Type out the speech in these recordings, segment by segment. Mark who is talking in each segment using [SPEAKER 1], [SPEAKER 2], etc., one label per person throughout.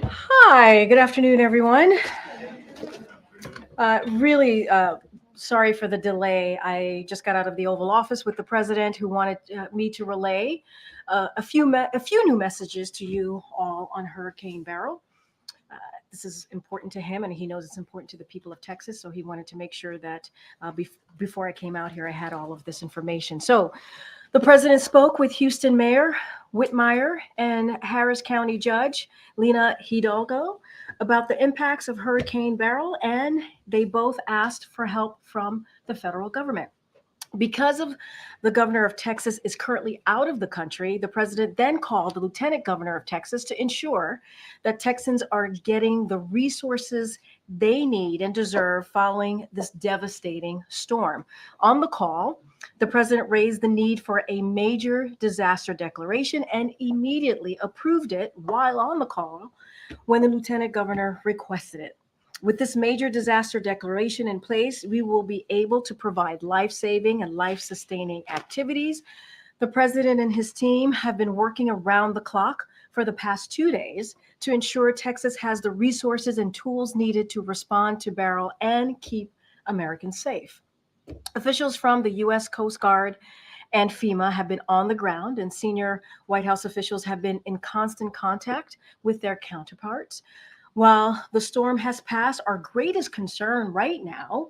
[SPEAKER 1] Hi, good afternoon, everyone. Really sorry for the delay. I just got out of the Oval Office with the president, who wanted me to relay a few new messages to you all on Hurricane Beryl. This is important to him, and he knows it's important to the people of Texas, so he wanted to make sure that before I came out here, I had all of this information. So the president spoke with Houston Mayor Whitmire and Harris County Judge Lena Hidalgo about the impacts of Hurricane Beryl, and they both asked for help from the federal government. Because of the governor of Texas is currently out of the country, the president then called the lieutenant governor of Texas to ensure that Texans are getting the resources they need and deserve following this devastating storm. On the call, the president raised the need for a major disaster declaration and immediately approved it while on the call when the lieutenant governor requested it. With this major disaster declaration in place, we will be able to provide life-saving and life-sustaining activities. The president and his team have been working around the clock for the past 2 days to ensure Texas has the resources and tools needed to respond to Beryl and keep Americans safe. Officials from the U.S. Coast Guard and FEMA have been on the ground, and senior White House officials have been in constant contact with their counterparts. While the storm has passed, our greatest concern right now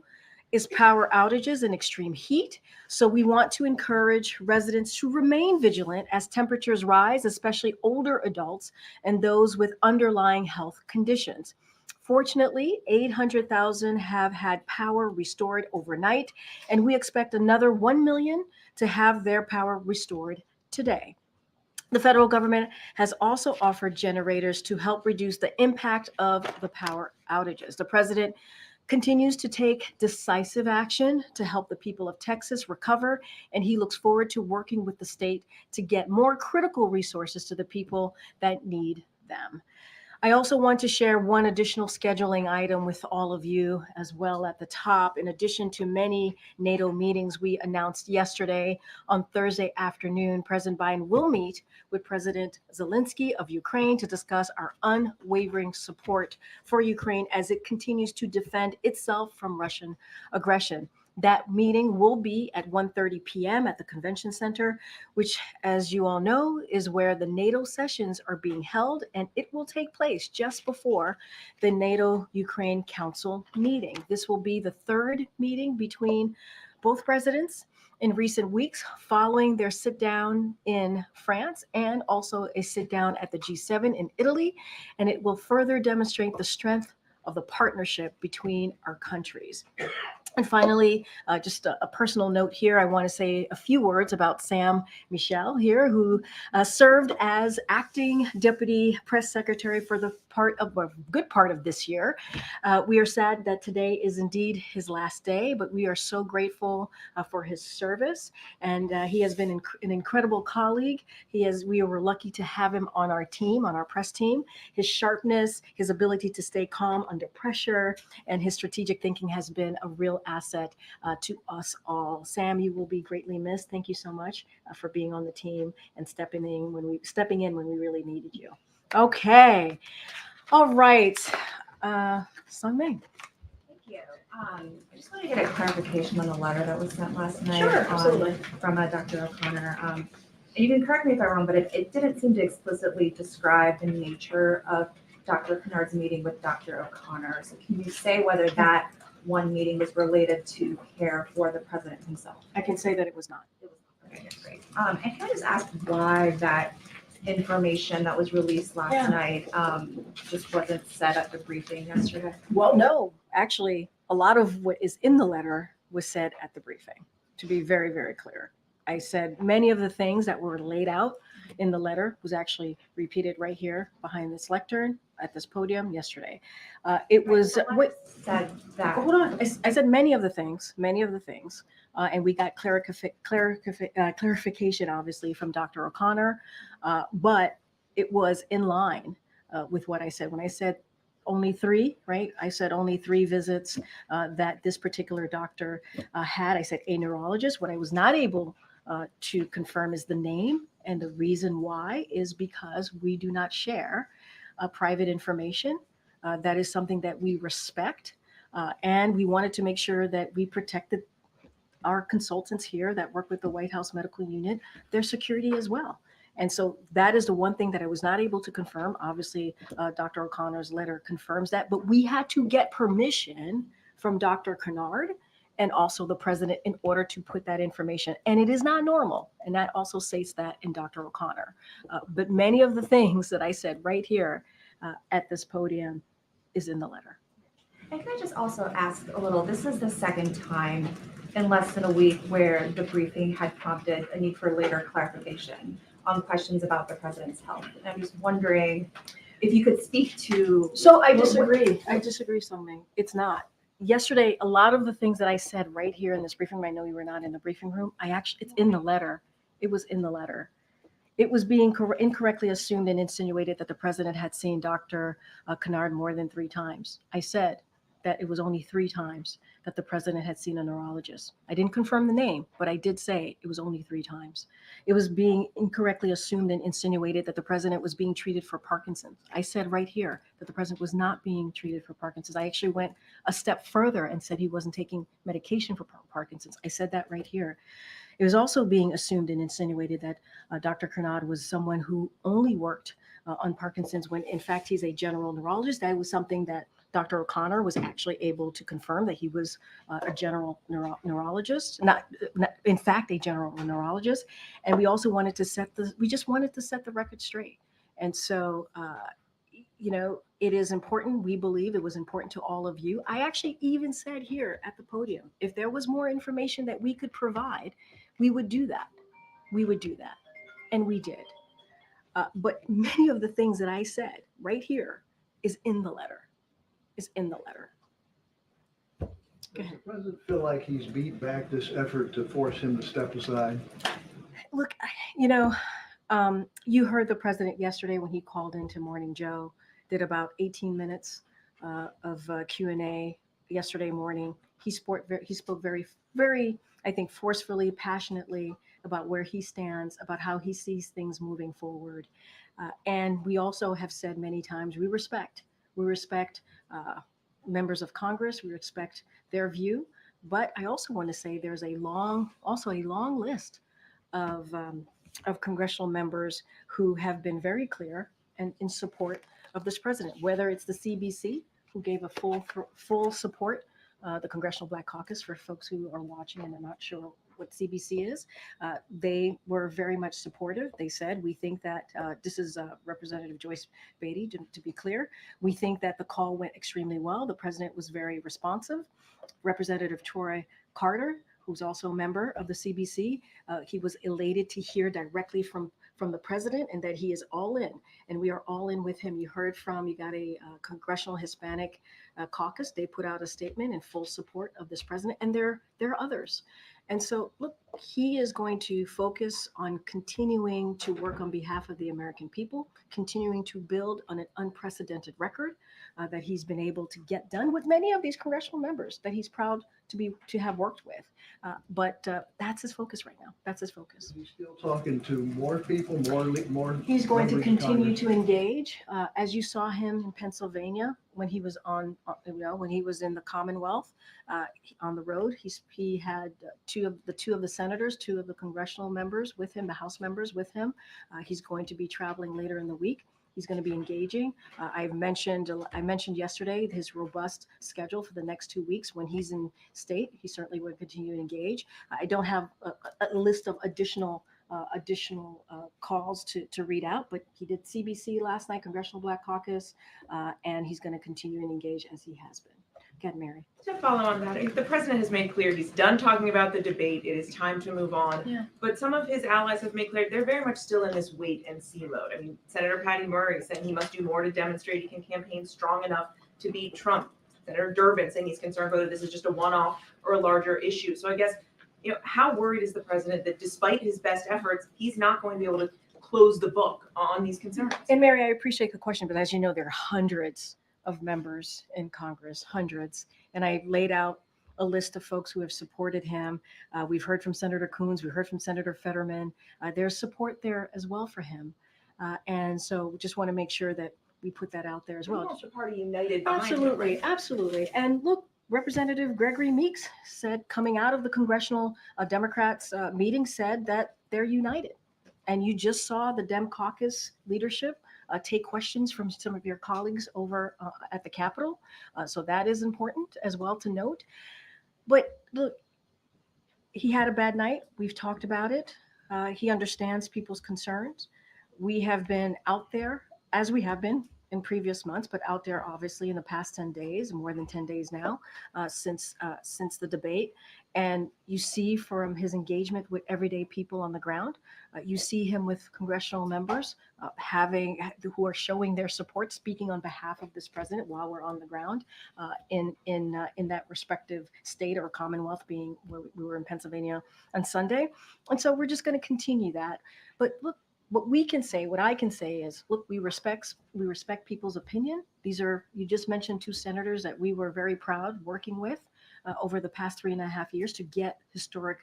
[SPEAKER 1] is power outages and extreme heat. So we want to encourage residents to remain vigilant as temperatures rise, especially older adults and those with underlying health conditions. Fortunately, 800,000 have had power restored overnight, and we expect another 1 million to have their power restored today. The federal government has also offered generators to help reduce the impact of the power outages. The president continues to take decisive action to help the people of Texas recover, and he looks forward to working with the state to get more critical resources to the people that need them. I also want to share one additional scheduling item with all of you as well at the top. In addition to many NATO meetings we announced yesterday, on Thursday afternoon, President Biden will meet with President Zelensky of Ukraine to discuss our unwavering support for Ukraine as it continues to defend itself from Russian aggression. That meeting will be at 1:30 p.m. at the Convention Center, which, as you all know, is where the NATO sessions are being held, and it will take place just before the NATO-Ukraine Council meeting. This will be the third meeting between both presidents in recent weeks, following their sit-down in France and also a sit-down at the G7 in Italy, and it will further demonstrate the strength of the partnership between our countries. And finally, just a personal note here, I want to say a few words about Sam Michel here, who served as acting deputy press secretary for the good part of this year. We are sad that today is indeed his last day, but we are so grateful for his service. And he has been an incredible colleague. We were lucky to have him on our team, on our press team. His sharpness, his ability to stay calm under pressure, and his strategic thinking has been a real asset to us all. Sam, you will be greatly missed. Thank you so much for being on the team and stepping in when we really needed you. Okay. All right. Sung Ming.
[SPEAKER 2] Thank you. I just want to get a clarification on the letter that was sent last night.
[SPEAKER 1] Sure, absolutely.
[SPEAKER 2] From Dr. O'Connor. And you can correct me if I'm wrong, but it didn't seem to explicitly describe the nature of Dr. Kennard's meeting with Dr. O'Connor. So can you say whether that one meeting was related to care for the president himself?
[SPEAKER 1] I can say that it was not.
[SPEAKER 2] Okay, great. And can I just ask why that information that was released last night just wasn't said at the briefing yesterday?
[SPEAKER 1] Well, no, actually, a lot of what is in the letter was said at the briefing, to be very, very clear. I said many of the things that were laid out in the letter was actually repeated right here behind this lectern at this podium yesterday. It was what
[SPEAKER 2] said that.
[SPEAKER 1] Hold on. I said many of the things, and we got clarification, obviously, from Dr. O'Connor, but it was in line with what I said. When I said only 3, right? I said only 3 visits that this particular doctor had. I said a neurologist. What I was not able to confirm is the name, and the reason why is because we do not share private information. That is something that we respect, and we wanted to make sure that we protected our consultants here that work with the White House Medical Unit, their security as well. And so that is the one thing that I was not able to confirm. Obviously, Dr. O'Connor's letter confirms that, but we had to get permission from Dr. Kennard and also the president in order to put that information. And it is not normal. And that also states that in Dr. O'Connor. But many of the things that I said right here at this podium is in the letter.
[SPEAKER 2] And can I just also ask a little, this is the second time in less than a week where the briefing had prompted a need for later clarification on questions about the president's health. And I'm just wondering if you could speak to.
[SPEAKER 1] So I disagree. I disagree, Songming. It's not. Yesterday, a lot of the things that I said right here in this briefing room, I know you were not in the briefing room. It's in the letter. It was in the letter. It was being incorrectly assumed and insinuated that the president had seen Dr. Kennard more than 3 times. I said that it was only 3 times that the president had seen a neurologist. I didn't confirm the name, but I did say it was only 3 times. It was being incorrectly assumed and insinuated that the president was being treated for Parkinson's. I said right here that the president was not being treated for Parkinson's. I actually went a step further and said he wasn't taking medication for Parkinson's. I said that right here. It was also being assumed and insinuated that Dr. Kennard was someone who only worked on Parkinson's when in fact he's a general neurologist. That was something that Dr. O'Connor was actually able to confirm, that he was a general neurologist, not in fact a general neurologist. And we also wanted to set the record straight. And so, it is important. We believe it was important to all of you. I actually even said here at the podium, if there was more information that we could provide, we would do that. We would do that. And we did. But many of the things that I said right here is in the letter. Is in the letter.
[SPEAKER 3] Does the president feel like he's beat back this effort to force him to step aside?
[SPEAKER 1] Look, you heard the president yesterday when he called into Morning Joe, did about 18 minutes of Q&A yesterday morning. He spoke very, very, I think, forcefully, passionately about where he stands, about how he sees things moving forward. And we also have said many times, we respect members of Congress. We respect their view. But I also want to say there's a long list of congressional members who have been very clear and in support of this president, whether it's the CBC, who gave a full support, the Congressional Black Caucus, for folks who are watching and are not sure what CBC is. They were very much supportive. They said, we think that this is Representative Joyce Beatty, to be clear. We think that the call went extremely well. The president was very responsive. Representative Troy Carter, who's also a member of the CBC, he was elated to hear directly from the president and that he is all in, and we are all in with him. You got a Congressional Hispanic Caucus. They put out a statement in full support of this president, and there are others. And so, look, he is going to focus on continuing to work on behalf of the American people, continuing to build on an unprecedented record that he's been able to get done with many of these congressional members that he's proud to have worked with. But that's his focus right now. That's his focus.
[SPEAKER 3] He's still talking to more people, more.
[SPEAKER 1] He's going to
[SPEAKER 3] members of
[SPEAKER 1] continue
[SPEAKER 3] Congress.
[SPEAKER 1] to engage, as you saw him in Pennsylvania when he was when he was in the Commonwealth on the road. He had two of the senators, 2 of the congressional members with him, the House members with him. He's going to be traveling later in the week. He's going to be engaging. I mentioned yesterday his robust schedule for the next 2 weeks. When he's in state, he certainly will continue to engage. I don't have a list of additional calls to read out, but he did CBC last night, Congressional Black Caucus, and he's going to continue and engage as he has been. Go ahead, Mary.
[SPEAKER 4] To follow on that, if the president has made clear he's done talking about the debate, it is time to move on.
[SPEAKER 1] Yeah.
[SPEAKER 4] But some of his allies have made clear they're very much still in this wait and see mode. I mean, Senator Patty Murray saying he must do more to demonstrate he can campaign strong enough to beat Trump. Senator Durbin saying he's concerned whether this is just a one-off or a larger issue. So I guess, how worried is the president that despite his best efforts, he's not going to be able to close the book on these concerns?
[SPEAKER 1] And Mary, I appreciate the question, but as you know, there are hundreds of members in Congress, hundreds. And I laid out a list of folks who have supported him. We've heard from Senator Coons, we heard from Senator Fetterman. There's support there as well for him. And so just want to make sure that we put that out there as
[SPEAKER 4] We
[SPEAKER 1] well.
[SPEAKER 4] want the party united behind him,
[SPEAKER 1] Absolutely,
[SPEAKER 4] right?
[SPEAKER 1] absolutely. And look, Representative Gregory Meeks said, coming out of the congressional Democrats meeting, said that they're united. And you just saw the Dem caucus leadership take questions from some of your colleagues over at the Capitol. So that is important as well to note. But look, he had a bad night. We've talked about it. He understands people's concerns. We have been out there, as we have been in previous months, but out there obviously in the past 10 days, more than 10 days now, since the debate. And you see from his engagement with everyday people on the ground, you see him with congressional members who are showing their support, speaking on behalf of this president while we're on the ground in that respective state or Commonwealth, being where we were in Pennsylvania on Sunday. And so we're just going to continue that. But look, what I can say is, look, we respect people's opinion. You just mentioned two senators that we were very proud working with over the past 3.5 years to get historic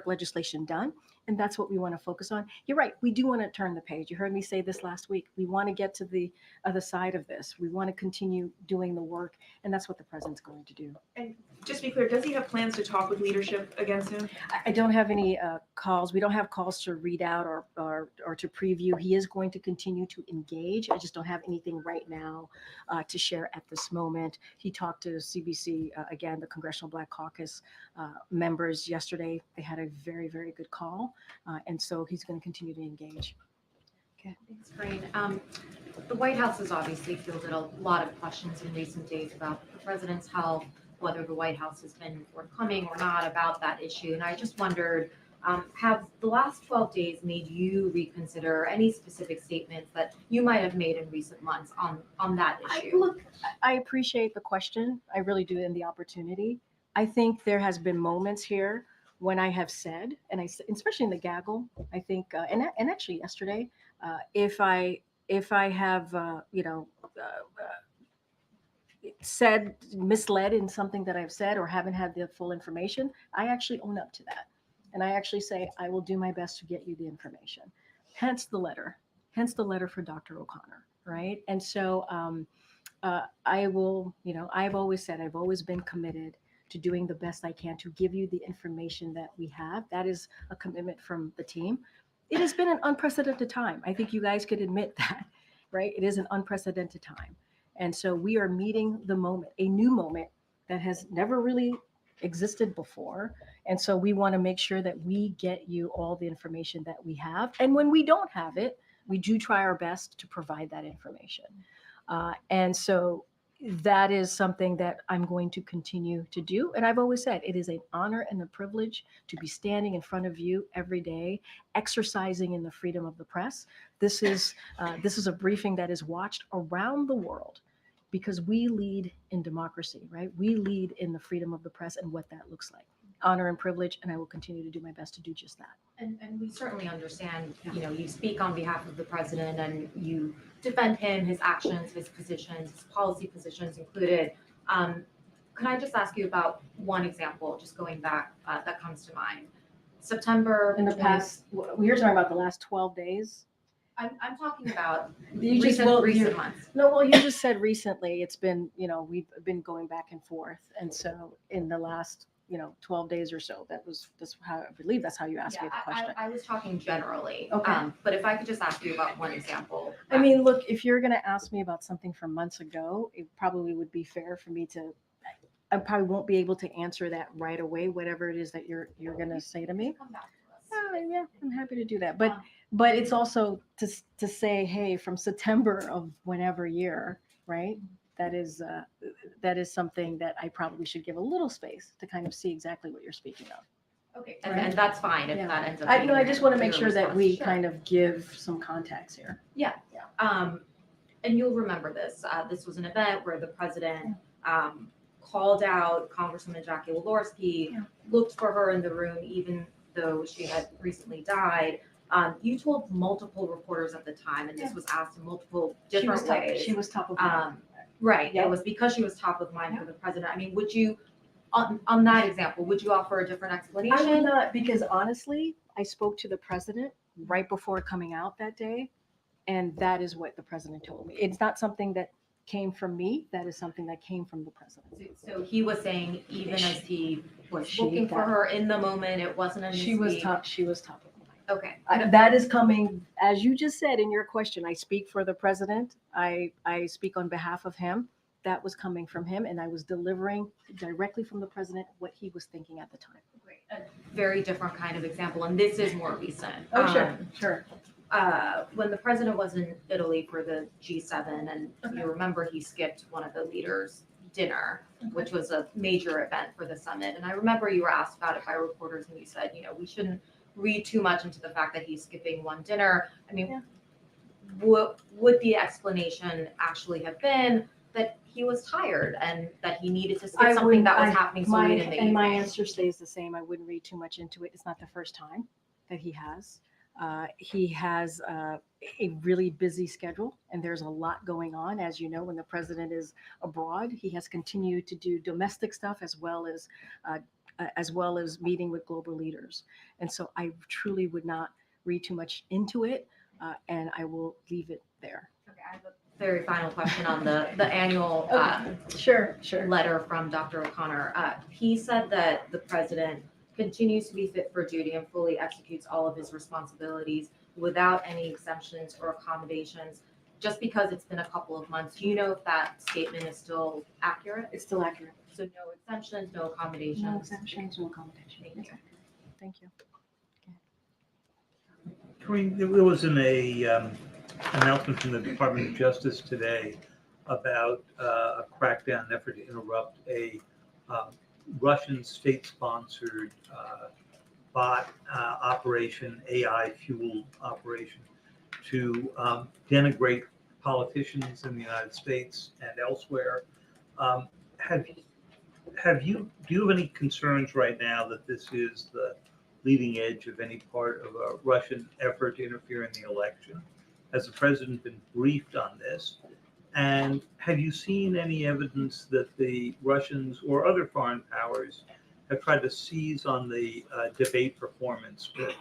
[SPEAKER 1] legislation done. And that's what we want to focus on. You're right. We do want to turn the page. You heard me say this last week. We want to get to the other side of this. We want to continue doing the work. And that's what the president's going to do.
[SPEAKER 4] And just to be clear, does he have plans to talk with leadership again soon?
[SPEAKER 1] I don't have any calls. We don't have calls to read out or to preview. He is going to continue to engage. I just don't have anything right now to share at this moment. He talked to CBC, again, the Congressional Black Caucus members yesterday. They had a very, very good call. And so he's going to continue to engage. Okay.
[SPEAKER 5] Thanks, Karine. The White House has obviously fielded a lot of questions in recent days about the president's health, whether the White House has been forthcoming or not about that issue. And I just wondered, have the last 12 days made you reconsider any specific statements that you might have made in recent months on that issue?
[SPEAKER 1] I appreciate the question. I really do, and the opportunity. I think there has been moments here when I have said, and especially in the gaggle, I think, and actually yesterday, if I have, said misled in something that I've said or haven't had the full information, I actually own up to that. And I actually say, I will do my best to get you the information. Hence the letter for Dr. O'Connor, right? And so I will, I've always said, I've always been committed to doing the best I can to give you the information that we have. That is a commitment from the team. It has been an unprecedented time. I think you guys could admit that, right? It is an unprecedented time. And so we are meeting the moment, a new moment that has never really existed before. And so we want to make sure that we get you all the information that we have. And when we don't have it, we do try our best to provide that information. And so that is something that I'm going to continue to do. And I've always said it is an honor and a privilege to be standing in front of you every day, exercising in the freedom of the press. This is a briefing that is watched around the world because we lead in democracy, right? We lead in the freedom of the press and what that looks like. Honor and privilege, and I will continue to do my best to do just that.
[SPEAKER 5] And we certainly understand, you speak on behalf of the president and you defend him, his actions, his positions, his policy positions included. Could I just ask you about one example, just going back, that comes to mind? September.
[SPEAKER 1] In the past, you're talking about the last 12 days?
[SPEAKER 5] I'm talking about
[SPEAKER 1] recent
[SPEAKER 5] months.
[SPEAKER 1] No, well, you just said recently. It's been, we've been going back and forth. And so in the last 12 days or so. That's how I believe that's how you asked me the question.
[SPEAKER 5] I was talking generally.
[SPEAKER 1] Okay.
[SPEAKER 5] But if I could just ask you about one example.
[SPEAKER 1] I mean, look, if you're going to ask me about something from months ago, it probably would be fair for me to. I probably won't be able to answer that right away. Whatever it is that you're going to say to me.
[SPEAKER 5] Come back to us.
[SPEAKER 1] Yeah, I'm happy to do that. But it's also to say, hey, from September of whenever year, right? That is something that I probably should give a little space to kind of see exactly what you're speaking of.
[SPEAKER 5] Okay, and that's fine if
[SPEAKER 1] Yeah.
[SPEAKER 5] that ends up.
[SPEAKER 1] I just want to make
[SPEAKER 5] your
[SPEAKER 1] sure that we
[SPEAKER 5] response.
[SPEAKER 1] kind of give some context here.
[SPEAKER 5] Yeah. And you'll remember this. This was an event where the president called out Congresswoman Jackie Walorski, looked for her in the room, even though she had recently died. You told multiple reporters at the time, and this was asked in multiple
[SPEAKER 1] She was
[SPEAKER 5] different
[SPEAKER 1] top,
[SPEAKER 5] ways.
[SPEAKER 1] she was top of mind.
[SPEAKER 5] Right,
[SPEAKER 1] Yeah.
[SPEAKER 5] it was because she was top of mind for the president. I mean, would you, on that example, would you offer a different
[SPEAKER 1] I would
[SPEAKER 5] explanation?
[SPEAKER 1] not, because honestly, I spoke to the president right before coming out that day, and that is what the president told me. It's not something that came from me. That is something that came from the president.
[SPEAKER 5] So he was saying, even as he was
[SPEAKER 1] She-
[SPEAKER 5] looking for her in the moment, it wasn't a
[SPEAKER 1] She was
[SPEAKER 5] misspeak.
[SPEAKER 1] top. She was top of mind.
[SPEAKER 5] Okay.
[SPEAKER 1] That is coming, as you just said in your question. I speak for the president. I speak on behalf of him. That was coming from him, and I was delivering directly from the president what he was thinking at the time.
[SPEAKER 5] Great. A very different kind of example, and this is more recent.
[SPEAKER 1] Sure.
[SPEAKER 5] When the president was in Italy for the G7, and you remember he skipped one of the leaders' dinner, which was a major event for the summit. And I remember you were asked about it by reporters, and you said, we shouldn't read too much into the fact that he's skipping one dinner. I mean, would the explanation actually have been that he was tired and that he needed to skip something that was happening so late in the evening?
[SPEAKER 1] My answer stays the same. I wouldn't read too much into it. It's not the first time that he has. He has a really busy schedule, and there's a lot going on. As you know, when the president is abroad, he has continued to do domestic stuff as well as meeting with global leaders. And so I truly would not read too much into it, and I will leave it there.
[SPEAKER 5] Okay, I have a very final question on the annual
[SPEAKER 1] Sure.
[SPEAKER 5] letter from Dr. O'Connor. He said that the president continues to be fit for duty and fully executes all of his responsibilities without any exemptions or accommodations. Just because it's been a couple of months, do you know if that statement is still accurate?
[SPEAKER 1] It's still accurate.
[SPEAKER 5] So no exemptions, no accommodations?
[SPEAKER 1] No exemptions, no accommodation.
[SPEAKER 5] Thank you.
[SPEAKER 1] Thank you.
[SPEAKER 6] Karine, there was an announcement from the Department of Justice today about a crackdown effort to interrupt a Russian state-sponsored bot operation, AI-fueled operation, to denigrate politicians in the United States and elsewhere. Do you have any concerns right now that this is the leading edge of any part of a Russian effort to interfere in the election? Has the president been briefed on this? And have you seen any evidence that the Russians or other foreign powers have tried to seize on the debate performance to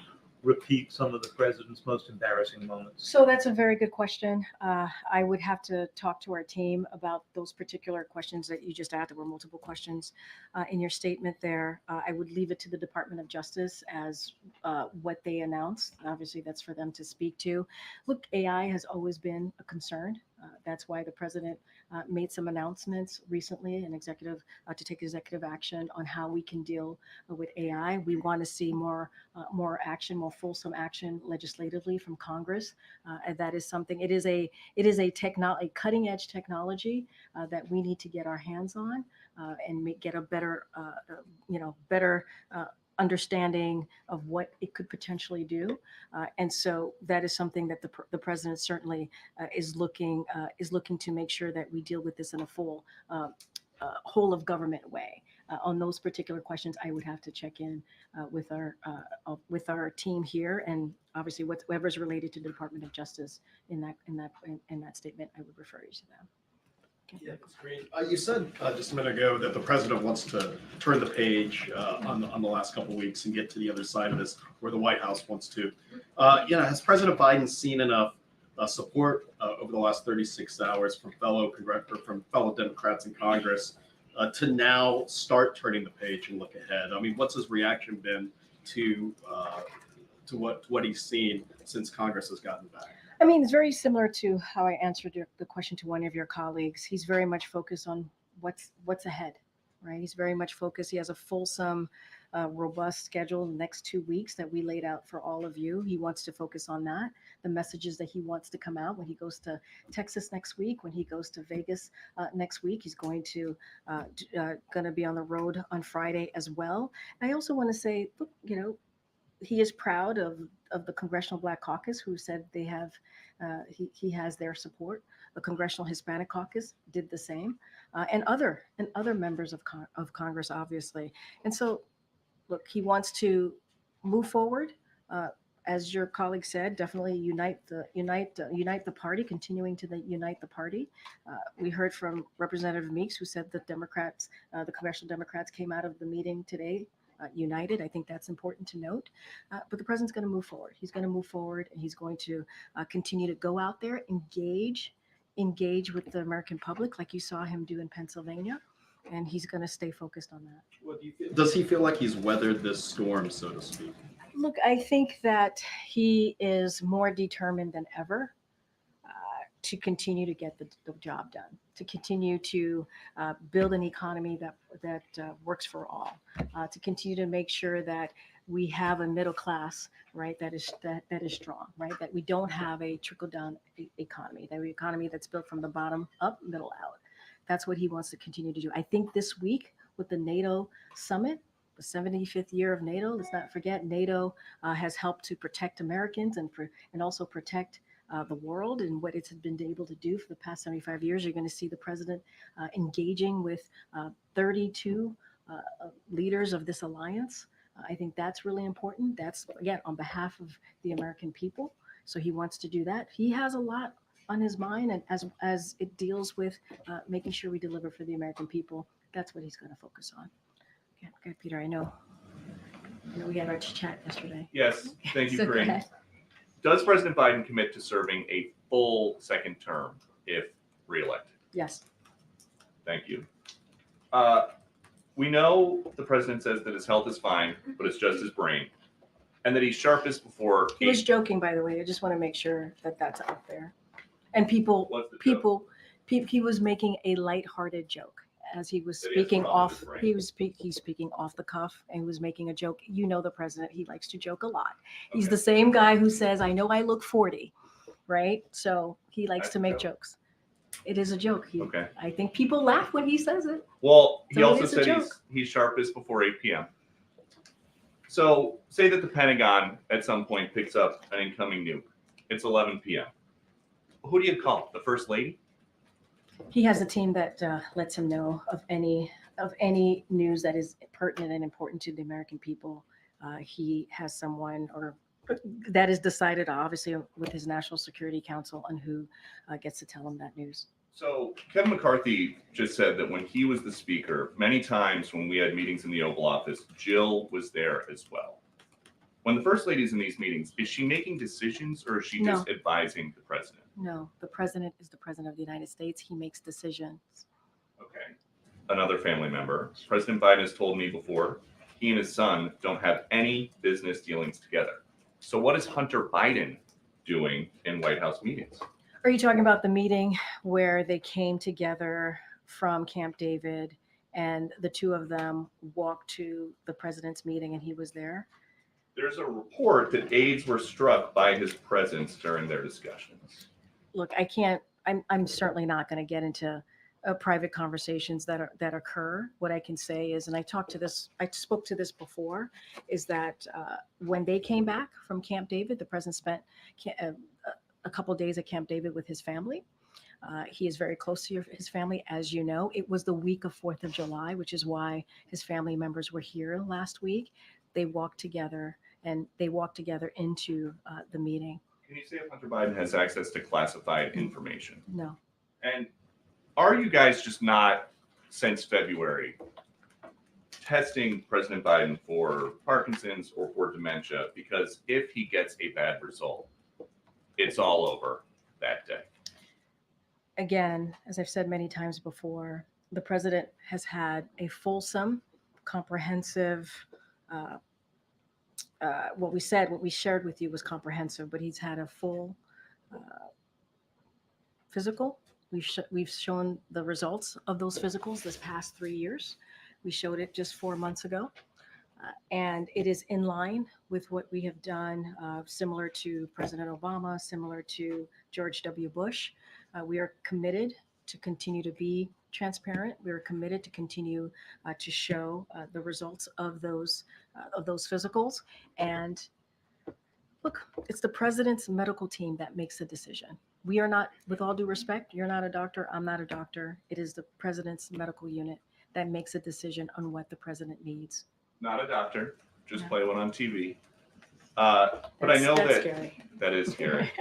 [SPEAKER 6] repeat some of the president's most embarrassing moments?
[SPEAKER 1] So that's a very good question. I would have to talk to our team about those particular questions that you just asked. There were multiple questions in your statement there. I would leave it to the Department of Justice as what they announced. Obviously, that's for them to speak to. Look, AI has always been a concern. That's why the president made some announcements recently, to take executive action on how we can deal with AI. We want to see more action, more fulsome action legislatively from Congress. And that is something. It is a cutting edge technology that we need to get our hands on and get a better understanding of what it could potentially do. And so that is something that the president certainly is looking to make sure that we deal with this in a full whole of government way. On those particular questions, I would have to check in with our team here, and obviously whatever's related to the Department of Justice in that statement, I would refer you to them.
[SPEAKER 7] Yeah, that's great. You said just a minute ago that the president wants to turn the page on the last couple of weeks and get to the other side of this, where the White House wants to. Has President Biden seen enough support over the last 36 hours from fellow Democrats in Congress to now start turning the page and look ahead? I mean, what's his reaction been to what he's seen since Congress has gotten back?
[SPEAKER 1] I mean, it's very similar to how I answered the question to one of your colleagues. He's very much focused on what's ahead, right? He's very much focused. He has a fulsome, robust schedule in the next 2 weeks that we laid out for all of you. He wants to focus on that, the messages that he wants to come out when he goes to Texas next week, when he goes to Vegas next week. He's going to be on the road on Friday as well. I also want to say, look, he is proud of the Congressional Black Caucus, who said they have he has their support. The Congressional Hispanic Caucus did the same, and other members of Congress, obviously. And so, look, he wants to move forward as your colleague said, definitely unite the party, continuing to unite the party. We heard from Representative Meeks, who said the Democrats, the congressional Democrats, came out of the meeting today united. I think that's important to note. But the president's going to move forward. He's going to move forward, and he's going to continue to go out there, engage with the American public, like you saw him do in Pennsylvania, and he's going to stay focused on that.
[SPEAKER 7] What do you feel? Does he feel like he's weathered this storm, so to speak?
[SPEAKER 1] Look, I think that he is more determined than ever to continue to get the job done, to continue to build an economy that works for all, to continue to make sure that we have a middle class, right, that is strong, right, that we don't have a trickle down economy, that economy that's built from the bottom up, middle out. That's what he wants to continue to do. I think this week with the NATO summit, the 75th year of NATO, let's not forget NATO has helped to protect Americans and also protect the world and what it's been able to do for the past 75 years. You're going to see the president engaging with 32 leaders of this alliance. I think that's really important. That's, again, on behalf of the American people. So he wants to do that. He has a lot on his mind, and as it deals with making sure we deliver for the American people, that's what he's going to focus on. Okay, Peter, I know we had our chat yesterday.
[SPEAKER 8] Yes, thank you,
[SPEAKER 1] So go
[SPEAKER 8] Karine.
[SPEAKER 1] ahead.
[SPEAKER 8] Does President Biden commit to serving a full second term if reelected?
[SPEAKER 1] Yes.
[SPEAKER 8] Thank you. We know the president says that his health is fine, but it's just his brain, and that he's sharpest before
[SPEAKER 1] He was joking, by the way. I just want to make sure that that's out there. And people,
[SPEAKER 8] What's the joke?
[SPEAKER 1] he was making a lighthearted joke as he was
[SPEAKER 8] That he has
[SPEAKER 1] speaking
[SPEAKER 8] problems
[SPEAKER 1] off.
[SPEAKER 8] with his brain.
[SPEAKER 1] He's speaking off the cuff, and he was making a joke. You know the president; he likes to joke a lot. He's
[SPEAKER 8] Okay.
[SPEAKER 1] the same guy who says, "I know I look 40," right? So he likes
[SPEAKER 8] That's
[SPEAKER 1] to
[SPEAKER 8] a
[SPEAKER 1] make
[SPEAKER 8] joke.
[SPEAKER 1] jokes. It is a joke.
[SPEAKER 8] Okay.
[SPEAKER 1] I think people laugh when he says it.
[SPEAKER 8] Well, he
[SPEAKER 1] So it
[SPEAKER 8] also
[SPEAKER 1] is a
[SPEAKER 8] said
[SPEAKER 1] joke.
[SPEAKER 8] he's sharpest before 8 p.m. So say that the Pentagon at some point picks up an incoming nuke. It's 11 p.m. Who do you call? The First Lady?
[SPEAKER 1] He has a team that lets him know of any news that is pertinent and important to the American people. He has someone that is decided, obviously, with his National Security Council on who gets to tell him that news.
[SPEAKER 8] So Kevin McCarthy just said that when he was the speaker, many times when we had meetings in the Oval Office, Jill was there as well. When the First Lady's in these meetings, is she making decisions or is she
[SPEAKER 1] No.
[SPEAKER 8] just advising the president?
[SPEAKER 1] No, the president is the president of the United States. He makes decisions.
[SPEAKER 8] Okay. Another family member, President Biden has told me before, he and his son don't have any business dealings together. So what is Hunter Biden doing in White House meetings?
[SPEAKER 1] Are you talking about the meeting where they came together from Camp David and the two of them walked to the president's meeting and he was there?
[SPEAKER 8] There's a report that aides were struck by his presence during their discussions.
[SPEAKER 1] Look, I'm certainly not going to get into private conversations that occur. What I can say is, and I spoke to this before, is that when they came back from Camp David, the president spent a couple days at Camp David with his family. He is very close to his family, as you know. It was the week of 4th of July, which is why his family members were here last week. They walked together into the meeting.
[SPEAKER 8] Can you say if Hunter Biden has access to classified information?
[SPEAKER 1] No.
[SPEAKER 8] And are you guys just not, since February, testing President Biden for Parkinson's or for dementia? Because if he gets a bad result, it's all over that day.
[SPEAKER 1] Again, as I've said many times before, the president has had a fulsome, comprehensive, what we shared with you was comprehensive, but he's had a full physical. We've shown the results of those physicals this past 3 years. We showed it just 4 months ago. And it is in line with what we have done, similar to President Obama, similar to George W. Bush. We are committed to continue to be transparent. We are committed to continue to show the results of those physicals. And look, it's the president's medical team that makes the decision. We are not, with all due respect, you're not a doctor, I'm not a doctor. It is the president's medical unit that makes a decision on what the president needs.
[SPEAKER 8] Not a doctor, just
[SPEAKER 1] No.
[SPEAKER 8] play one on TV. But I know
[SPEAKER 1] That's
[SPEAKER 8] that
[SPEAKER 1] scary.
[SPEAKER 8] that is scary.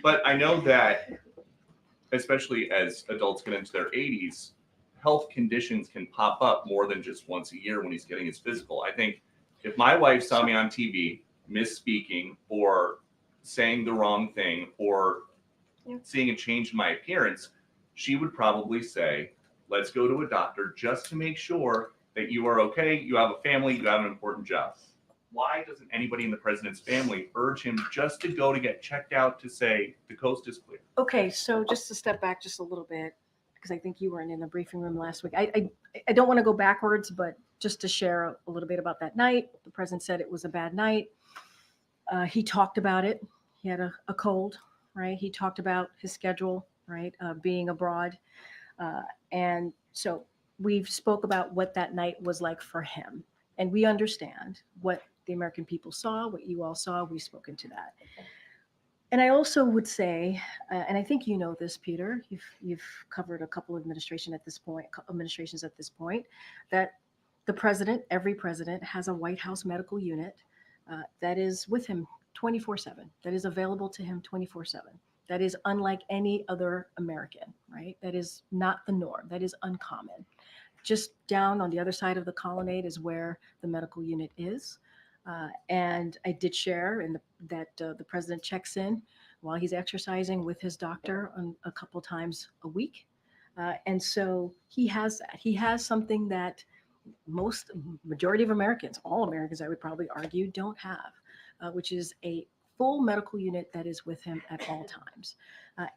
[SPEAKER 8] But I know that, especially as adults get into their 80s, health conditions can pop up more than just once a year when he's getting his physical. I think if my wife saw me on TV misspeaking or saying the wrong thing or seeing a change in my appearance, she would probably say, let's go to a doctor just to make sure that you are okay, you have a family, you have an important job. Why doesn't anybody in the president's family urge him just to go to get checked out to say the coast is clear?
[SPEAKER 1] Okay, so just to step back just a little bit, because I think you weren't in the briefing room last week. I don't want to go backwards, but just to share a little bit about that night. The president said it was a bad night. He talked about it. He had a cold, right? He talked about his schedule, right? Being abroad. And so we've spoke about what that night was like for him. And we understand what the American people saw, what you all saw. We've spoken to that. And I also would say, and I think you know this, Peter, you've covered a couple administrations at this point, that the president, every president, has a White House medical unit that is with him 24/7, that is available to him 24/7. That is unlike any other American, right? That is not the norm. That is uncommon. Just down on the other side of the colonnade is where the medical unit is. And I did share that the president checks in while he's exercising with his doctor a couple times a week. And so he has that. He has something that majority of Americans, all Americans, I would probably argue, don't have, which is a full medical unit that is with him at all times.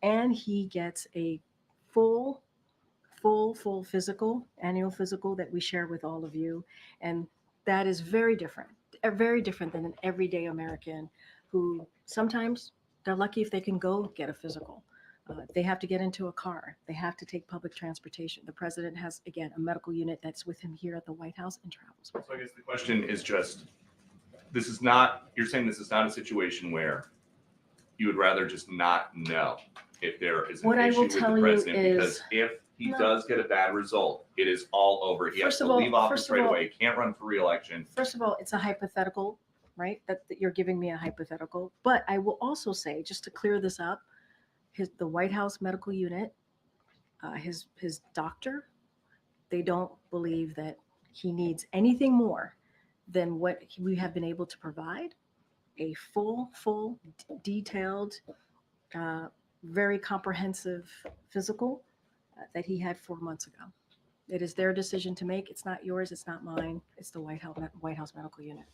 [SPEAKER 1] And he gets a full physical, annual physical that we share with all of you. And that is very different than an everyday American who sometimes they're lucky if they can go get a physical. They have to get into a car. They have to take public transportation. The president has, again, a medical unit that's with him here at the White House and travels with
[SPEAKER 8] So I
[SPEAKER 1] him.
[SPEAKER 8] guess the question is just, you're saying this is not a situation where you would rather just not know if there is an
[SPEAKER 1] What I
[SPEAKER 8] issue
[SPEAKER 1] will
[SPEAKER 8] with the
[SPEAKER 1] tell you
[SPEAKER 8] president,
[SPEAKER 1] is-
[SPEAKER 8] because if he
[SPEAKER 1] No.
[SPEAKER 8] does get a bad result, it is all over. He has
[SPEAKER 1] First
[SPEAKER 8] to
[SPEAKER 1] of all-
[SPEAKER 8] leave office
[SPEAKER 1] first of
[SPEAKER 8] right
[SPEAKER 1] all-
[SPEAKER 8] away, can't run for reelection.
[SPEAKER 1] First of all, it's a hypothetical, right? That you're giving me a hypothetical. But I will also say, just to clear this up, the White House medical unit, his doctor, they don't believe that he needs anything more than what we have been able to provide, a full, detailed, very comprehensive physical that he had 4 months ago. It is their decision to make. It's not yours. It's not mine. It's the White House medical unit.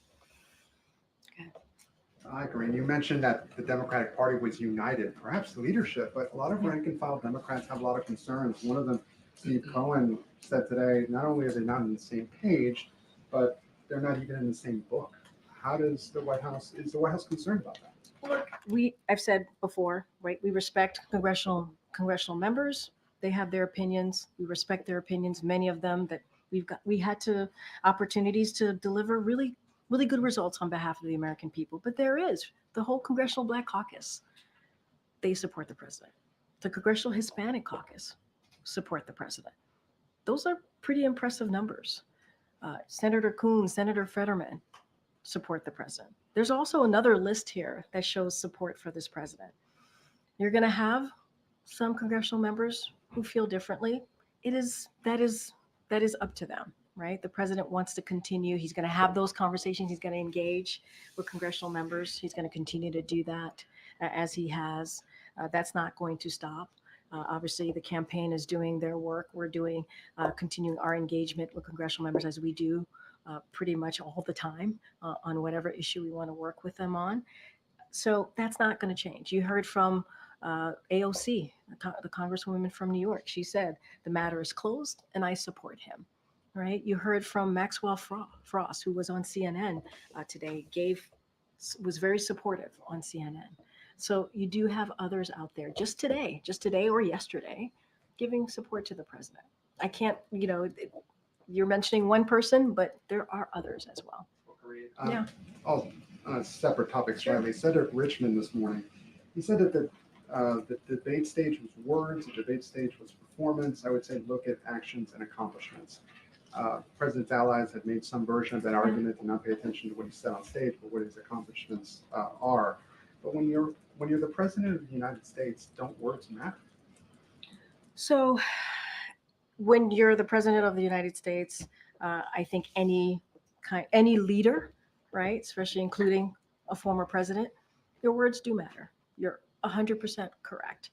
[SPEAKER 9] Hi, Karine. You mentioned that the Democratic Party was united, perhaps the leadership, but a lot of rank and file Democrats have a lot of concerns. One of them, Steve Cohen, said today, not only are they not on the same page, but they're not even in the same book. Is the White House concerned about that?
[SPEAKER 1] Look, I've said before, right? We respect congressional members. They have their opinions. We respect their opinions. Many of them that we had opportunities to deliver really good results on behalf of the American people. But there is the whole Congressional Black Caucus. They support the president. The Congressional Hispanic Caucus support the president. Those are pretty impressive numbers. Senator Coons, Senator Fetterman support the president. There's also another list here that shows support for this president. You're going to have some congressional members who feel differently. That is up to them, right? The president wants to continue. He's going to have those conversations. He's going to engage with congressional members. He's going to continue to do that as he has. That's not going to stop. Obviously, the campaign is doing their work. We're continuing our engagement with congressional members as we do pretty much all the time on whatever issue we want to work with them on. So that's not going to change. You heard from AOC, the Congresswoman from New York. She said, the matter is closed and I support him, right? You heard from Maxwell Frost, who was on CNN today, was very supportive on CNN. So you do have others out there just today or yesterday, giving support to the president. I can't, you're mentioning one person, but there are others as well. Yeah.
[SPEAKER 9] On a separate topic
[SPEAKER 1] Sure.
[SPEAKER 9] slightly, Cedric Richmond this morning, he said that the debate stage was words, the debate stage was performance. I would say look at actions and accomplishments. President's allies had made some version of that argument to not pay attention to what he said on stage, but what his accomplishments are. But when you're the president of the United States, don't words matter?
[SPEAKER 1] So when you're the president of the United States, I think any leader, right, especially including a former president, your words do matter. You're 100% correct.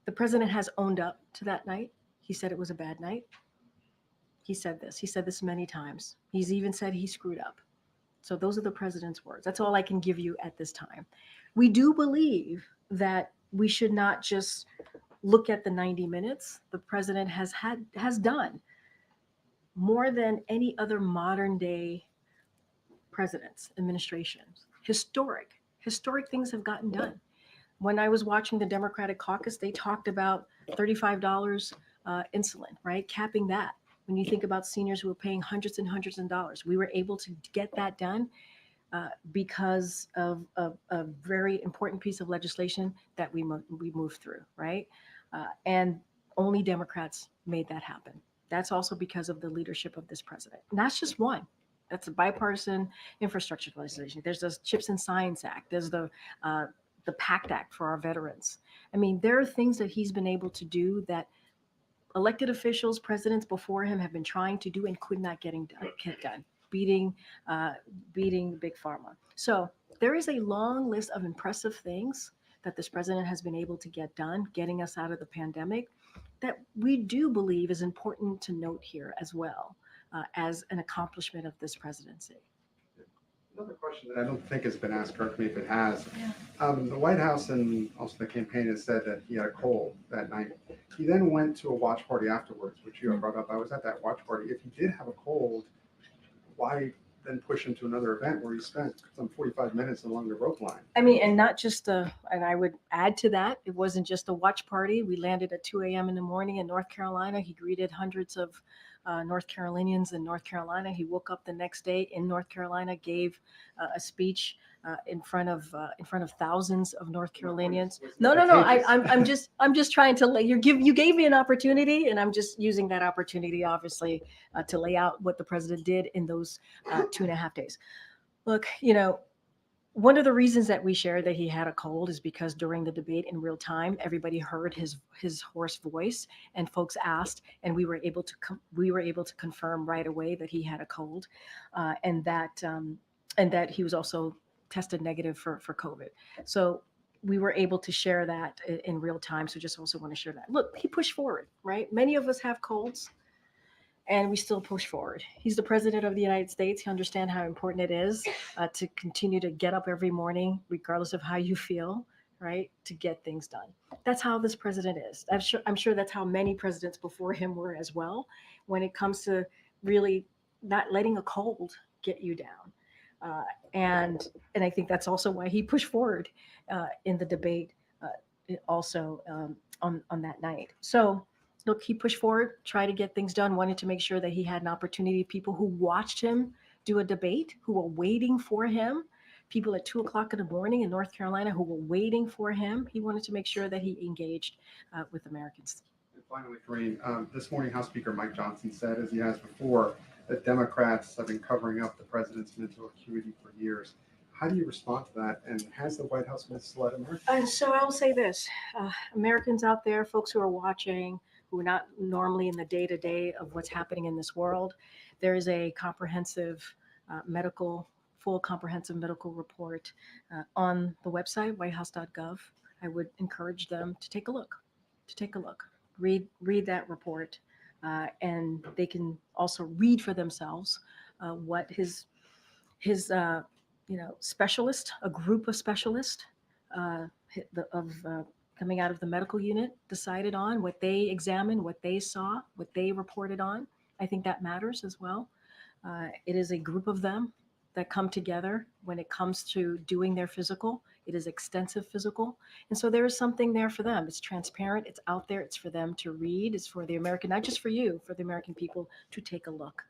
[SPEAKER 1] The president has owned up to that night. He said it was a bad night. He said this many times. He's even said he screwed up. So those are the president's words. That's all I can give you at this time. We do believe that we should not just look at the 90 minutes. The president has done more than any other modern day presidents, administrations. Historic things have gotten done. When I was watching the Democratic caucus, they talked about $35 insulin, right? Capping that. When you think about seniors who are paying hundreds and hundreds of dollars, we were able to get that done because of a very important piece of legislation that we moved through, right? And only Democrats made that happen. That's also because of the leadership of this president. And that's just one. That's a bipartisan infrastructure legislation. There's the CHIPS and Science Act. There's the PACT Act for our veterans. I mean, there are things that he's been able to do that elected officials, presidents before him have been trying to do and could not get done, beating Big Pharma. So there is a long list of impressive things that this president has been able to get done, getting us out of the pandemic, that we do believe is important to note here as well as an accomplishment of this presidency.
[SPEAKER 9] Another question that I don't think has been asked, correct me if it has. The White House and also the campaign has said that he had a cold that night. He then went to a watch party afterwards, which you have brought up. I was at that watch party. If he did have a cold, why then push him to another event where he spent some 45 minutes along the rope line?
[SPEAKER 1] I mean, and not just and I would add to that, it wasn't just a watch party. We landed at 2 a.m. in the morning in North Carolina. He greeted hundreds of North Carolinians in North Carolina. He woke up the next day in North Carolina, gave a speech in front of thousands of North Carolinians. No. I'm just trying to you gave me an opportunity, and I'm just using that opportunity, obviously, to lay out what the president did in those 2.5 days. Look, one of the reasons that we shared that he had a cold is because during the debate in real time, everybody heard his hoarse voice, and folks asked, and we were able to confirm right away that he had a cold, and that he was also tested negative for COVID. So we were able to share that in real time. So just also want to share that. Look, he pushed forward, right? Many of us have colds, and we still push forward. He's the president of the United States. He understands how important it is to continue to get up every morning, regardless of how you feel, right, to get things done. That's how this president is. I'm sure that's how many presidents before him were as well, when it comes to really not letting a cold get you down. And I think that's also why he pushed forward in the debate also on that night. So look, he pushed forward, tried to get things done, wanted to make sure that he had an opportunity. People who watched him do a debate, who were waiting for him, people at 2 o'clock in the morning in North Carolina who were waiting for him. He wanted to make sure that he engaged with Americans.
[SPEAKER 9] And finally, Karine, this morning House Speaker Mike Johnson said, as he has before, that Democrats have been covering up the president's mental acuity for years. How do you respond to that? And has the White House misled Americans?
[SPEAKER 1] So I'll say this, Americans out there, folks who are watching, who are not normally in the day-to-day of what's happening in this world, there is a comprehensive full comprehensive medical report on the website, whitehouse.gov. I would encourage them to take a look, read that report, and they can also read for themselves what his specialist, a group of specialists coming out of the medical unit decided on, what they examined, what they saw, what they reported on. I think that matters as well. It is a group of them that come together when it comes to doing their physical. It is extensive physical. And so there is something there for them. It's transparent, it's out there, it's for them to read, it's for the American, not just for you, for the American people to take a look.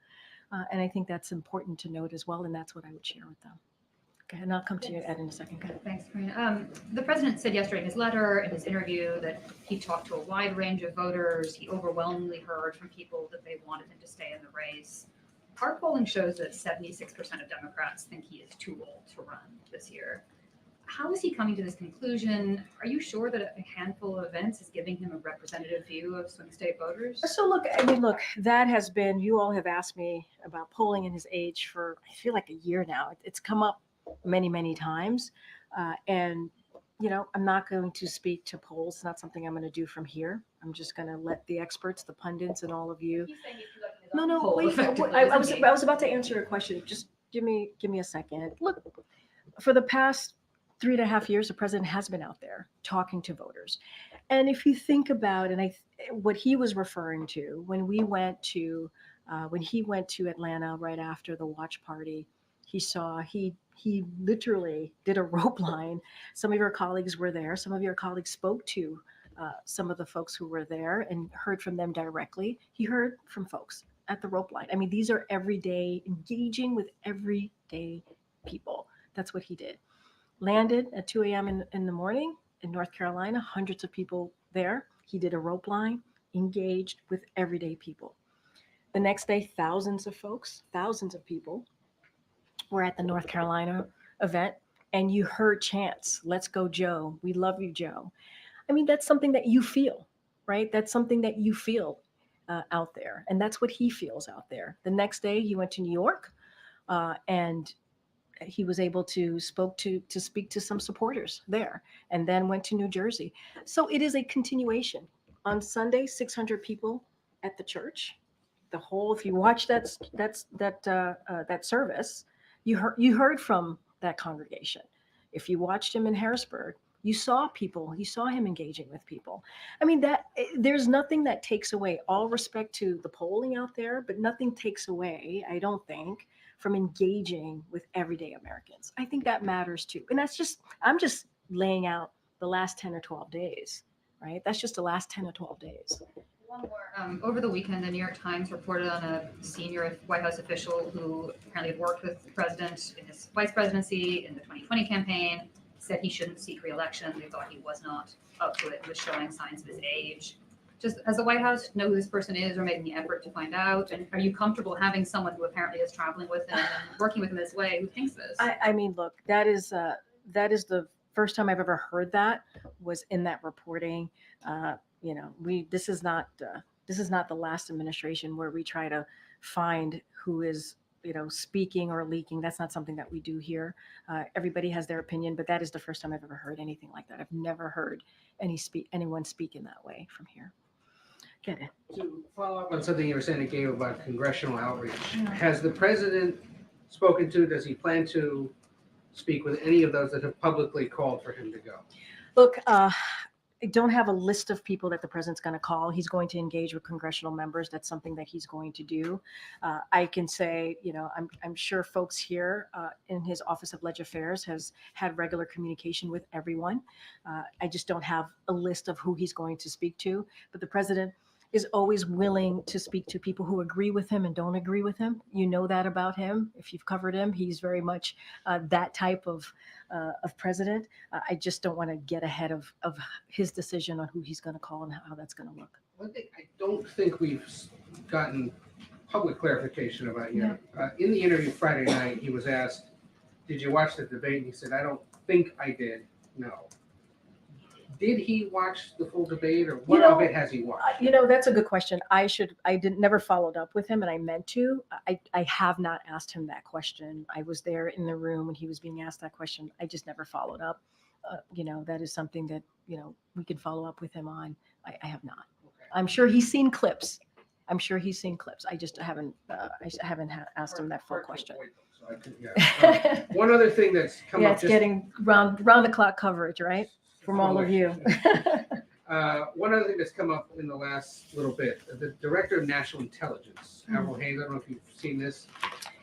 [SPEAKER 1] And I think that's important to note as well, and that's what I would share with them. Okay, and I'll come to you, Ed, in a second. Go ahead.
[SPEAKER 10] Thanks, Karine. The president said yesterday in his letter, in his interview, that he talked to a wide range of voters. He overwhelmingly heard from people that they wanted him to stay in the race. Our polling shows that 76% of Democrats think he is too old to run this year. How is he coming to this conclusion? Are you sure that a handful of events is giving him a representative view of swing state voters?
[SPEAKER 1] So look, I mean, look, that has been, you all have asked me about polling and his age for, I feel like a year now. It's come up many, many times. And, you know, I'm not going to speak to polls. It's not something I'm going to do from here. I'm just going to let the experts, the pundits, and all of you.
[SPEAKER 10] He's saying he's conducting his
[SPEAKER 1] No,
[SPEAKER 10] own
[SPEAKER 1] no,
[SPEAKER 10] poll
[SPEAKER 1] wait,
[SPEAKER 10] effectively,
[SPEAKER 1] I was
[SPEAKER 10] isn't he?
[SPEAKER 1] I was about to answer your question. Just give me a second. Look, for the past 3.5 years, the president has been out there talking to voters. And if you think about, what he was referring to when he went to Atlanta right after the watch party, he literally did a rope line. Some of your colleagues were there. Some of your colleagues spoke to some of the folks who were there and heard from them directly. He heard from folks at the rope line. I mean, these are everyday, engaging with everyday people. That's what he did. Landed at 2 a.m. in the morning in North Carolina, hundreds of people there. He did a rope line, engaged with everyday people. The next day, thousands of people were at the North Carolina event, and you heard chants, "Let's go, Joe. We love you, Joe." I mean, that's something that you feel, right? That's something that you feel out there. And that's what he feels out there. The next day, he went to New York and he was able to speak to some supporters there, and then went to New Jersey. So it is a continuation. On Sunday, 600 people at the church. If you watch that service, you heard from that congregation. If you watched him in Harrisburg, you saw him engaging with people. I mean, there's nothing that takes away, all respect to the polling out there, but nothing takes away, I don't think, from engaging with everyday Americans. I think that matters too. And I'm just laying out the last 10 or 12 days, right? That's just the last 10 or 12 days.
[SPEAKER 10] One more. Over the weekend, the New York Times reported on a senior White House official who apparently had worked with the president in his vice presidency in the 2020 campaign, said he shouldn't seek re-election. They thought he was not up to it. He was showing signs of his age. Just as the White House know who this person is or making the effort to find out? And are you comfortable having someone who apparently is traveling with him and working with him this way who thinks this?
[SPEAKER 1] I mean, look, that is the first time I've ever heard that was in that reporting. This is not the last administration where we try to find who is speaking or leaking. That's not something that we do here. Everybody has their opinion, but that is the first time I've ever heard anything like that. I've never heard anyone speak in that way from here. Get it.
[SPEAKER 11] To follow up on something you were saying, Gabe, about congressional outreach,
[SPEAKER 1] Yeah.
[SPEAKER 11] has the president spoken to, does he plan to speak with any of those that have publicly called for him to go?
[SPEAKER 1] Look, I don't have a list of people that the president's going to call. He's going to engage with congressional members. That's something that he's going to do. I can say, I'm sure folks here in his Office of Leg Affairs has had regular communication with everyone. I just don't have a list of who he's going to speak to. But the president is always willing to speak to people who agree with him and don't agree with him. You know that about him. If you've covered him, he's very much that type of president. I just don't want to get ahead of his decision on who he's going to call and how that's going to look.
[SPEAKER 11] One thing I don't think we've gotten public clarification about yet. In the interview Friday night, he was asked, "Did you watch the debate?" And he said, "I don't think I did. No." Did he watch the full debate, or what of it has he watched?
[SPEAKER 1] That's a good question. Never followed up with him, and I meant to. I have not asked him that question. I was there in the room when he was being asked that question. I just never followed up. That is something that, we could follow up with him on. I have not.
[SPEAKER 11] Okay.
[SPEAKER 1] I'm sure he's seen clips. I just haven't asked him that full question.
[SPEAKER 11] So I could, one other thing that's come
[SPEAKER 1] Yeah,
[SPEAKER 11] up.
[SPEAKER 1] it's getting round the clock coverage, right? From all of you.
[SPEAKER 11] One other thing that's come up in the last little bit, the Director of National Intelligence,
[SPEAKER 1] Mm-hmm.
[SPEAKER 11] Avril Haines, I don't know if you've seen this,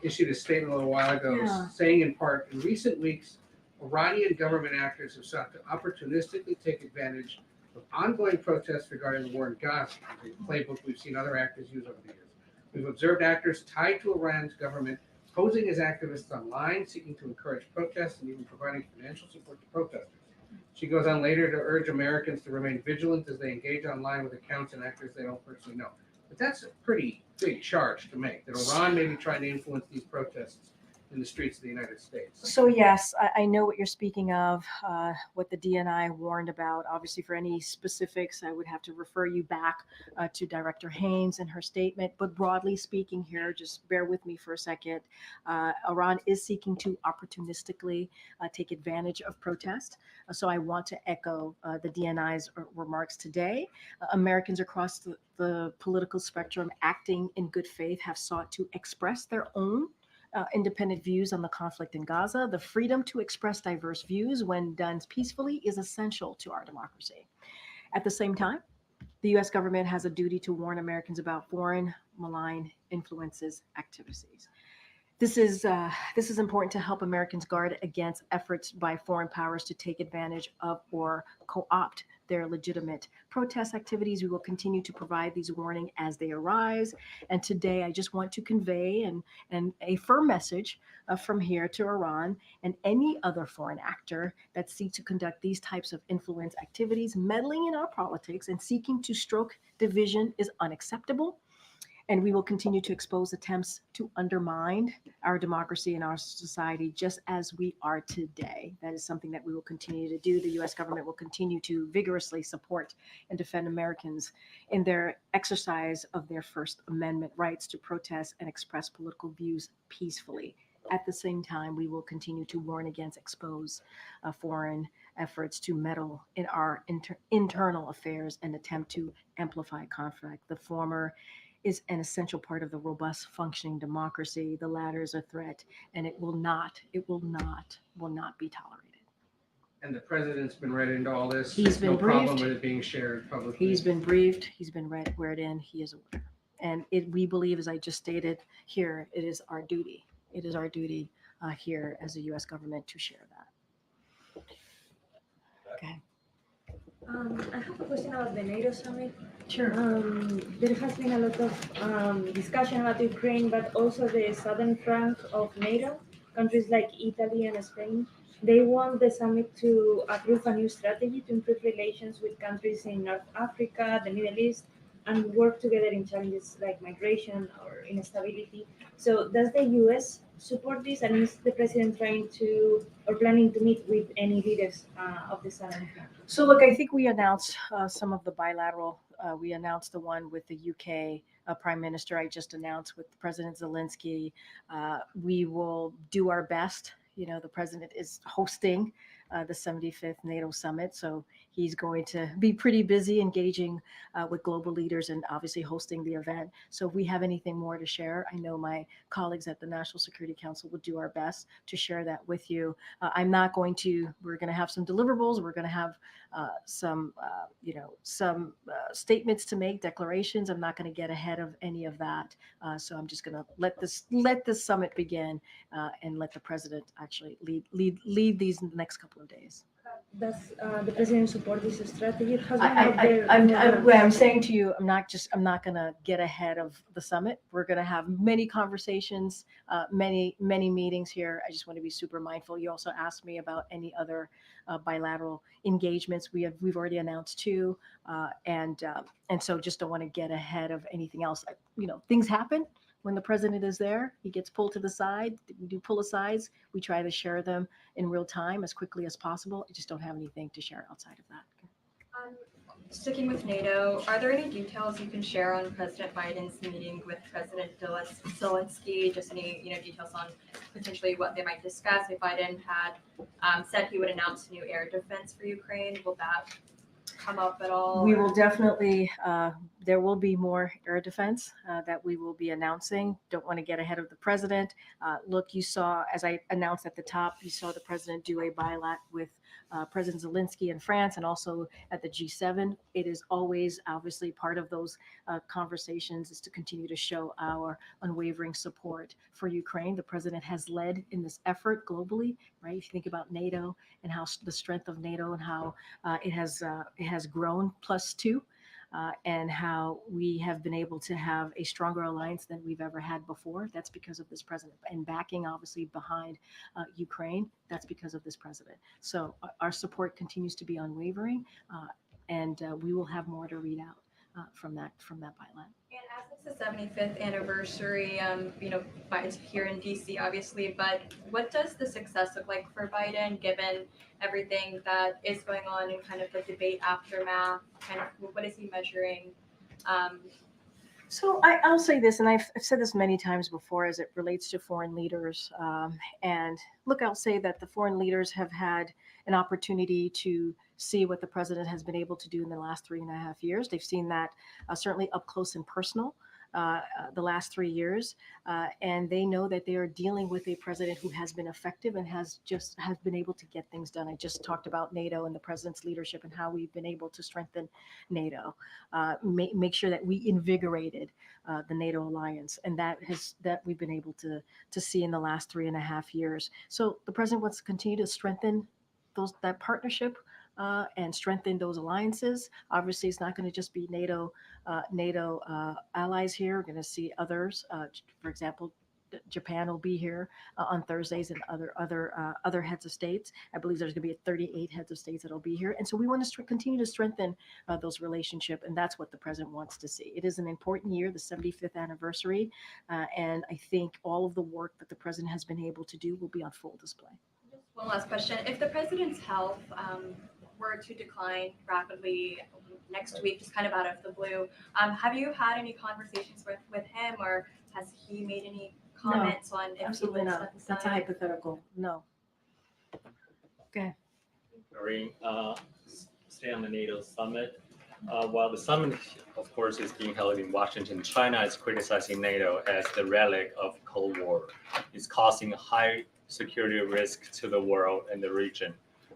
[SPEAKER 11] issued a statement a little while ago
[SPEAKER 1] Yeah.
[SPEAKER 11] saying in part, in recent weeks, Iranian government actors have sought to opportunistically take advantage of ongoing protests regarding the war in Gaza, the playbook we've seen other actors use over the years. We've observed actors tied to Iran's government posing as activists online, seeking to encourage protests, and even providing financial support to protesters. She goes on later to urge Americans to remain vigilant as they engage online with accounts and actors they don't personally know. But that's a pretty big charge to make, that Iran may be trying to influence these protests in the streets of the United States.
[SPEAKER 1] So yes, I know what you're speaking of, what the DNI warned about. Obviously, for any specifics, I would have to refer you back to Director Haynes and her statement. But broadly speaking here, just bear with me for a second. Iran is seeking to opportunistically take advantage of protest. So I want to echo the DNI's remarks today. Americans across the political spectrum acting in good faith have sought to express their own independent views on the conflict in Gaza. The freedom to express diverse views when done peacefully is essential to our democracy. At the same time, the U.S. government has a duty to warn Americans about foreign malign influences activities. This is important to help Americans guard against efforts by foreign powers to take advantage of or co-opt their legitimate protest activities. We will continue to provide these warnings as they arise. And today, I just want to convey and a firm message from here to Iran and any other foreign actor that seeks to conduct these types of influence activities, meddling in our politics and seeking to stroke division is unacceptable. And we will continue to expose attempts to undermine our democracy and our society just as we are today. That is something that we will continue to do. The U.S. government will continue to vigorously support and defend Americans in their exercise of their First Amendment rights to protest and express political views peacefully. At the same time, we will continue to warn against expose foreign efforts to meddle in our internal affairs and attempt to amplify conflict. The former is an essential part of the robust functioning democracy. The latter is a threat, and it will not be tolerated.
[SPEAKER 11] And the president's been read into all this.
[SPEAKER 1] He's
[SPEAKER 11] There's
[SPEAKER 1] been
[SPEAKER 11] no problem
[SPEAKER 1] briefed.
[SPEAKER 11] with it being shared publicly.
[SPEAKER 1] He's been briefed, he's been read in, he is aware. And we believe, as I just stated here, it is our duty. It is our duty here as the U.S. government to share that. Okay.
[SPEAKER 12] I have a question about the NATO summit.
[SPEAKER 1] Sure.
[SPEAKER 12] There has been a lot of discussion about Ukraine, but also the southern flank of NATO, countries like Italy and Spain. They want the summit to approve a new strategy to improve relations with countries in North Africa, the Middle East, and work together in challenges like migration or instability. So does the U.S. support this? And is the president trying to or planning to meet with any leaders of the southern flank?
[SPEAKER 1] So look, I think we announced some of the bilateral. We announced the one with the UK Prime Minister. I just announced with President Zelensky. We will do our best. You know, the president is hosting the 75th NATO summit, so he's going to be pretty busy engaging with global leaders and obviously hosting the event. So if we have anything more to share, I know my colleagues at the National Security Council will do our best to share that with you. We're going to have some deliverables. We're going to have some statements to make, declarations. I'm not going to get ahead of any of that. So I'm just going to let this summit begin and let the president actually lead these in the next couple of days.
[SPEAKER 12] Does the president support this strategy?
[SPEAKER 1] I'm saying to you, I'm not going to get ahead of the summit. We're going to have many conversations, many meetings here. I just want to be super mindful. You also asked me about any other bilateral engagements. We've already announced two, and so just don't want to get ahead of anything else. Things happen. When the president is there, he gets pulled to the side. We do pull-asides. We try to share them in real time as quickly as possible. I just don't have anything to share outside of that.
[SPEAKER 13] Sticking with NATO, are there any details you can share on President Biden's meeting with President Zelensky? Just any details on potentially what they might discuss? If Biden had said he would announce new air defense for Ukraine, will that come up at all?
[SPEAKER 1] We will definitely, there will be more air defense that we will be announcing. Don't want to get ahead of the president. Look, you saw, as I announced at the top, you saw the president do a bilat with President Zelensky in France and also at the G7. It is always obviously part of those conversations is to continue to show our unwavering support for Ukraine. The president has led in this effort globally, right? If you think about NATO and how the strength of NATO and how it has grown +2 and how we have been able to have a stronger alliance than we've ever had before. That's because of this president, and backing obviously behind Ukraine. That's because of this president. So our support continues to be unwavering, and we will have more to read out from that byline.
[SPEAKER 13] And as it's the 75th anniversary, Biden's here in DC, obviously, but what does the success look like for Biden, given everything that is going on in kind of the debate aftermath? Kind of what is he measuring?
[SPEAKER 1] So I'll say this, and I've said this many times before as it relates to foreign leaders. And look, I'll say that the foreign leaders have had an opportunity to see what the president has been able to do in the last 3.5 years. They've seen that certainly up close and personal the last 3 years. And they know that they are dealing with a president who has been effective and has been able to get things done. I just talked about NATO and the president's leadership and how we've been able to strengthen NATO, make sure that we invigorated the NATO alliance, and that we've been able to see in the last 3.5 years. So the president wants to continue to strengthen that partnership and strengthen those alliances. Obviously, it's not going to just be NATO allies here. We're going to see others. For example, Japan will be here on Thursdays, and other heads of states. I believe there's going to be 38 heads of states that'll be here, and so we want to continue to strengthen those relationships, and that's what the president wants to see. It is an important year, the 75th anniversary, and I think all of the work that the president has been able to do will be on full display.
[SPEAKER 13] Just one last question. If the president's health were to decline rapidly next week, just kind of out of the blue, have you had any conversations with him, or has he made any comments on if
[SPEAKER 1] Absolutely
[SPEAKER 13] he would
[SPEAKER 1] not.
[SPEAKER 13] step aside?
[SPEAKER 1] That's a hypothetical. No. Okay.
[SPEAKER 14] Karine, stay on the NATO summit. While the summit, of course, is being held in Washington, China is criticizing NATO as the relic of Cold War. It's causing a high security risk to the world and the region.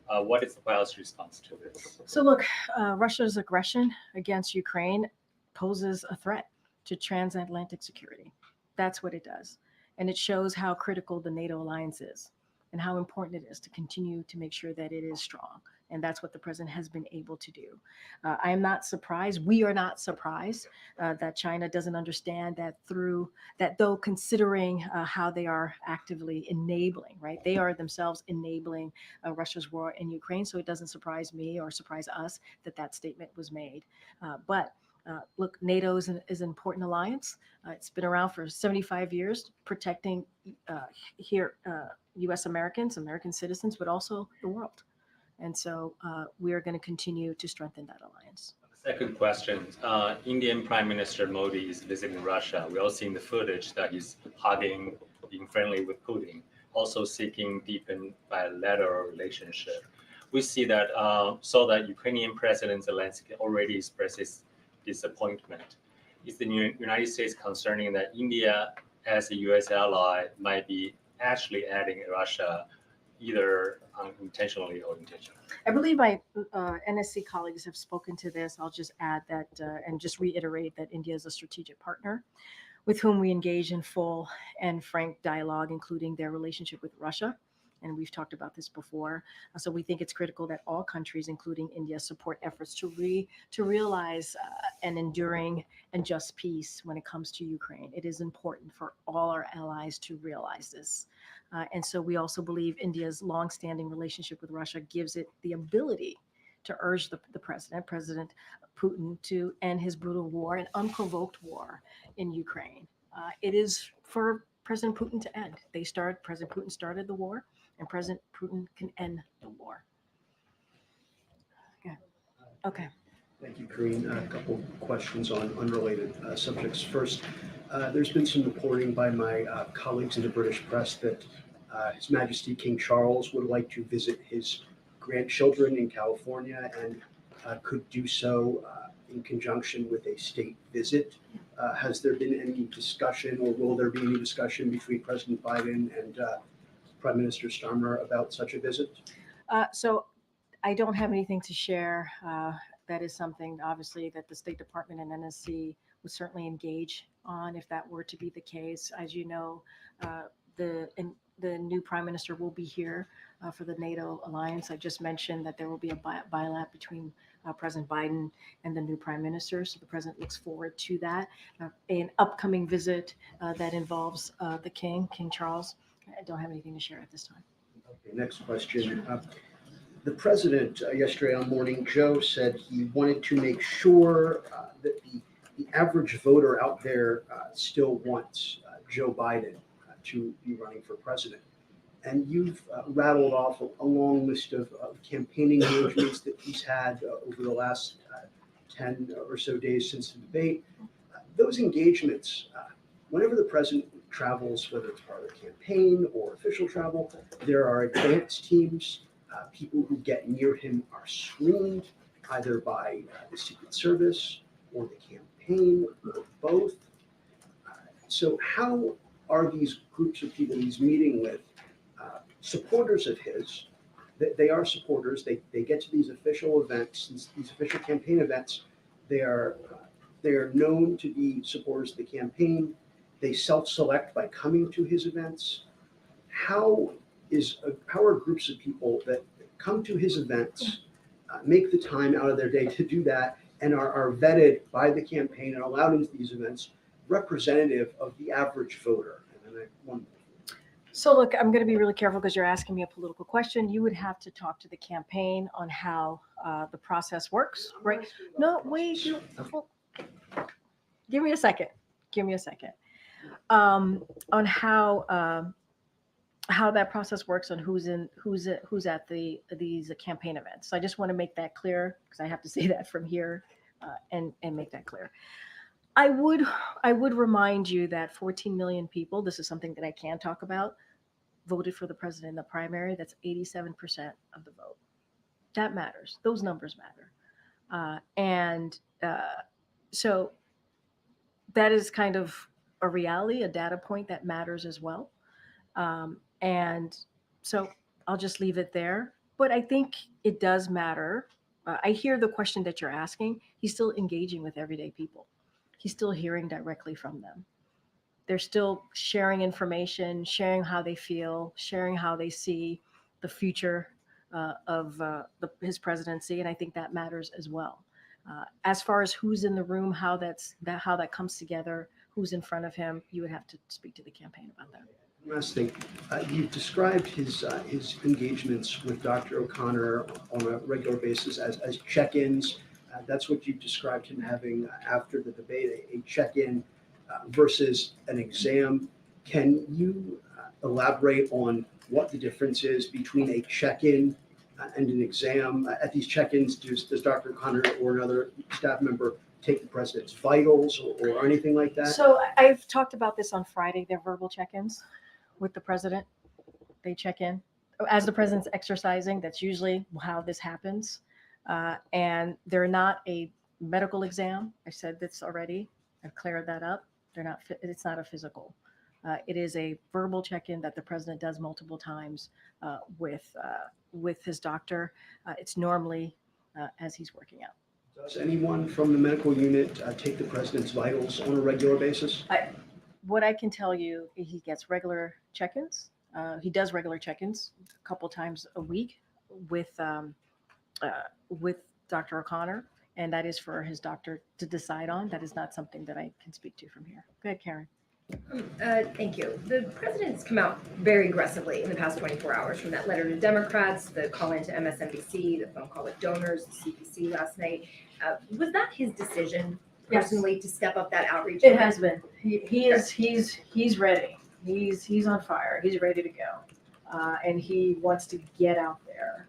[SPEAKER 14] What is the White House response to this?
[SPEAKER 1] So look, Russia's aggression against Ukraine poses a threat to transatlantic security. That's what it does. And it shows how critical the NATO alliance is and how important it is to continue to make sure that it is strong. And that's what the president has been able to do. I am not surprised. We are not surprised that China doesn't understand that though considering how they are actively enabling, right? They are themselves enabling Russia's war in Ukraine. So it doesn't surprise me or surprise us that statement was made. But look, NATO is an important alliance. It's been around for 75 years, protecting U.S. American citizens, but also the world. And so we are going to continue to strengthen that alliance.
[SPEAKER 14] Second question, Indian Prime Minister Modi is visiting Russia. We all seen the footage that he's hugging, being friendly with Putin, also seeking deepen bilateral relationship. We see that that Ukrainian President Zelensky already expressed his disappointment. Is the United States concerning that India, as a U.S. ally, might be actually adding Russia either unintentionally or intentionally?
[SPEAKER 1] I believe my NSC colleagues have spoken to this. I'll just add that and just reiterate that India is a strategic partner with whom we engage in full and frank dialogue, including their relationship with Russia. And we've talked about this before. So we think it's critical that all countries, including India, support efforts to realize an enduring and just peace when it comes to Ukraine. It is important for all our allies to realize this. And so we also believe India's longstanding relationship with Russia gives it the ability to urge the President Putin, to end his brutal war, an unprovoked war in Ukraine. It is for President Putin to end. President Putin started the war, and President Putin can end the war. Okay.
[SPEAKER 15] Thank you, Karine. A couple questions on unrelated subjects. First, there's been some reporting by my colleagues in the British press that His Majesty King Charles would like to visit his grandchildren in California and could do so in conjunction with a state visit. Has there been any discussion, or will there be any discussion between President Biden and Prime Minister Starmer about such a visit?
[SPEAKER 1] So I don't have anything to share. That is something, obviously, that the State Department and NSC would certainly engage on if that were to be the case. As you know, the new Prime Minister will be here for the NATO alliance. I just mentioned that there will be a bilat between President Biden and the new prime minister. So the president looks forward to that. An upcoming visit that involves the King Charles. I don't have anything to share at this time.
[SPEAKER 15] Okay, next question. The president yesterday morning, Joe said he wanted to make sure that the average voter out there still wants Joe Biden to be running for president. And you've rattled off a long list of campaigning engagements that he's had over the last 10 or so days since the debate. Those engagements, whenever the president travels, whether it's part of the campaign or official travel, there are advance teams. People who get near him are screened either by the Secret Service or the campaign or both. So how are these groups of people he's meeting with supporters of his? They are supporters. They get to these official events, these official campaign events. They are known to be supporters of the campaign. They self-select by coming to his events. How are groups of people that come to his events, make the time out of their day to do that, and are vetted by the campaign and allowed into these events, representative of the average voter? And then one.
[SPEAKER 1] So look, I'm going to be really careful because you're asking me a political question. You would have to talk to the campaign on how the process works, right? No, wait. Give me a second. On how that process works on who's at these campaign events. So I just want to make that clear because I have to say that from here and make that clear. I would remind you that 14 million people, this is something that I can talk about, voted for the president in the primary. That's 87% of the vote. That matters. Those numbers matter. So that is kind of a reality, a data point that matters as well. And so I'll just leave it there. But I think it does matter. I hear the question that you're asking. He's still engaging with everyday people. He's still hearing directly from them. They're still sharing information, sharing how they feel, sharing how they see the future of his presidency. And I think that matters as well. As far as who's in the room, how that comes together, who's in front of him, you would have to speak to the campaign about that.
[SPEAKER 15] Last thing, you've described his engagements with Dr. O'Connor on a regular basis as check-ins. That's what you've described him having after the debate, a check-in versus an exam. Can you elaborate on what the difference is between a check-in and an exam? At these check-ins, does Dr. O'Connor or another staff member take the president's vitals or anything like that?
[SPEAKER 1] So I've talked about this on Friday. They're verbal check-ins with the president. They check in as the president's exercising. That's usually how this happens. And they're not a medical exam. I said this already. I've cleared that up. It's not a physical. It is a verbal check-in that the president does multiple times with his doctor. It's normally as he's working out.
[SPEAKER 15] Does anyone from the medical unit take the president's vitals on a regular basis?
[SPEAKER 1] What I can tell you, he gets regular check-ins. He does regular check-ins a couple times a week with Dr. O'Connor, and that is for his doctor to decide on. That is not something that I can speak to from here. Go ahead, Karen.
[SPEAKER 16] Thank you. The president's come out very aggressively in the past 24 hours, from that letter to Democrats, the call into MSNBC, the phone call with donors, the CPC last night. Was that his decision personally to step up that outreach?
[SPEAKER 1] It has been. He's ready. He's on fire. He's ready to go, and he wants to get out there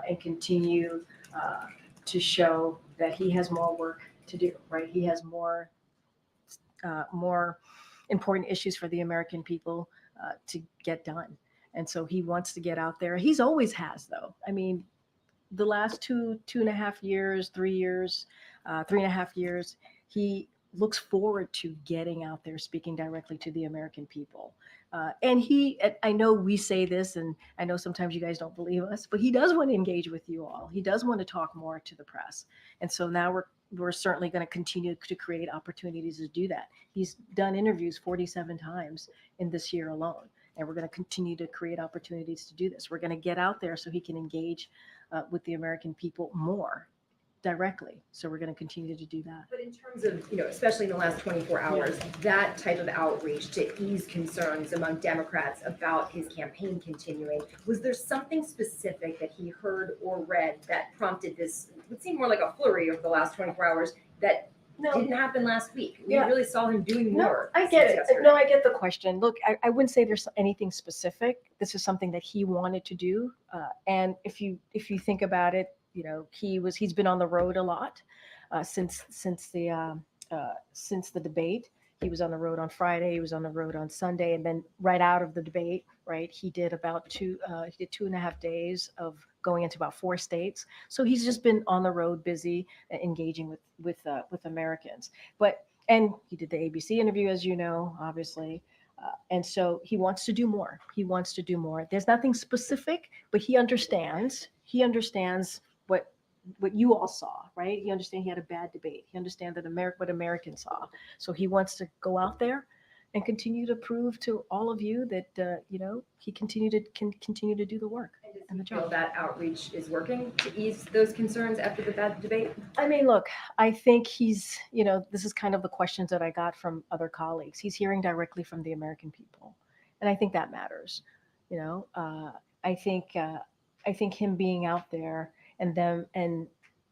[SPEAKER 1] and continue to show that he has more work to do. Right? He has more important issues for the American people to get done, and so he wants to get out there. He's always has, though. I mean, the last 2.5 years, 3 years, 3.5 years, he looks forward to getting out there, speaking directly to the American people. And I know we say this, and I know sometimes you guys don't believe us, but he does want to engage with you all. He does want to talk more to the press. And so now we're certainly going to continue to create opportunities to do that. He's done interviews 47 times in this year alone. And we're going to continue to create opportunities to do this. We're going to get out there so he can engage with the American people more directly. So we're going to continue to do that.
[SPEAKER 16] But in terms of, especially in the last 24 hours, that type of outreach to ease concerns among Democrats about his campaign continuing, was there something specific that he heard or read that prompted this, it would seem more like a flurry over the last 24 hours that didn't happen last week? We really saw him doing more.
[SPEAKER 1] I get it. No, I get the question. Look, I wouldn't say there's anything specific. This is something that he wanted to do. And if you think about it, he's been on the road a lot since the debate. He was on the road on Friday. He was on the road on Sunday, and then right out of the debate, right, he did about 2.5 days of going into about 4 states. So he's just been on the road, busy engaging with Americans. And he did the ABC interview, as you know, obviously. And so he wants to do more. He wants to do more. There's nothing specific, but he understands. He understands what you all saw, right? He understands he had a bad debate. He understands that what Americans saw. So he wants to go out there and continue to prove to all of you that he can continue to do the work and the
[SPEAKER 16] Feel
[SPEAKER 1] job.
[SPEAKER 16] that outreach is working to ease those concerns after the bad debate?
[SPEAKER 1] I mean, look, I think he's, this is kind of the questions that I got from other colleagues. He's hearing directly from the American people, and I think that matters. I think him being out there and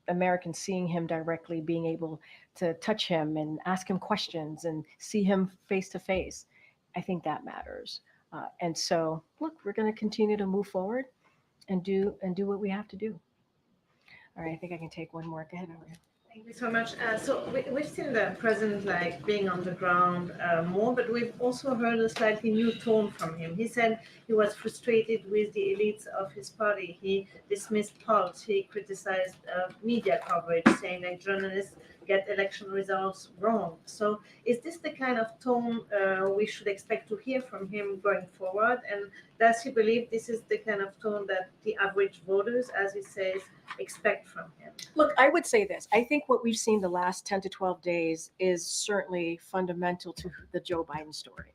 [SPEAKER 1] Americans seeing him directly, being able to touch him and ask him questions and see him face to face, I think that matters. And so, look, we're going to continue to move forward and do what we have to do. All right, I think I can take one more. Go ahead, Maria.
[SPEAKER 17] Thank you so much. We've seen the president being on the ground more, but we've also heard a slightly new tone from him. He said he was frustrated with the elites of his party. He dismissed polls. He criticized media coverage, saying that journalists get election results wrong. So is this the kind of tone we should expect to hear from him going forward? And does he believe this is the kind of tone that the average voters, as he says, expect from him?
[SPEAKER 1] Look, I would say this. I think what we've seen the last 10 to 12 days is certainly fundamental to the Joe Biden story.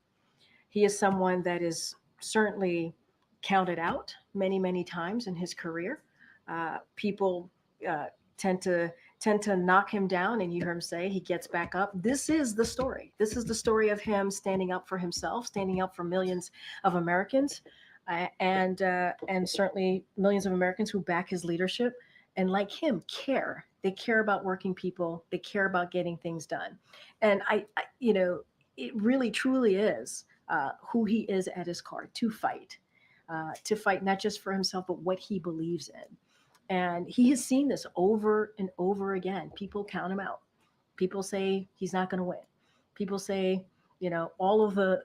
[SPEAKER 1] He is someone that is certainly counted out many, many times in his career. People tend to knock him down, and you hear him say he gets back up. This is the story. This is the story of him standing up for himself, standing up for millions of Americans, and certainly millions of Americans who back his leadership and, like him, care. They care about working people. They care about getting things done. And it really truly is who he is at his core, to fight not just for himself, but what he believes in. And he has seen this over and over again. People count him out. People say he's not going to win. People say, all of the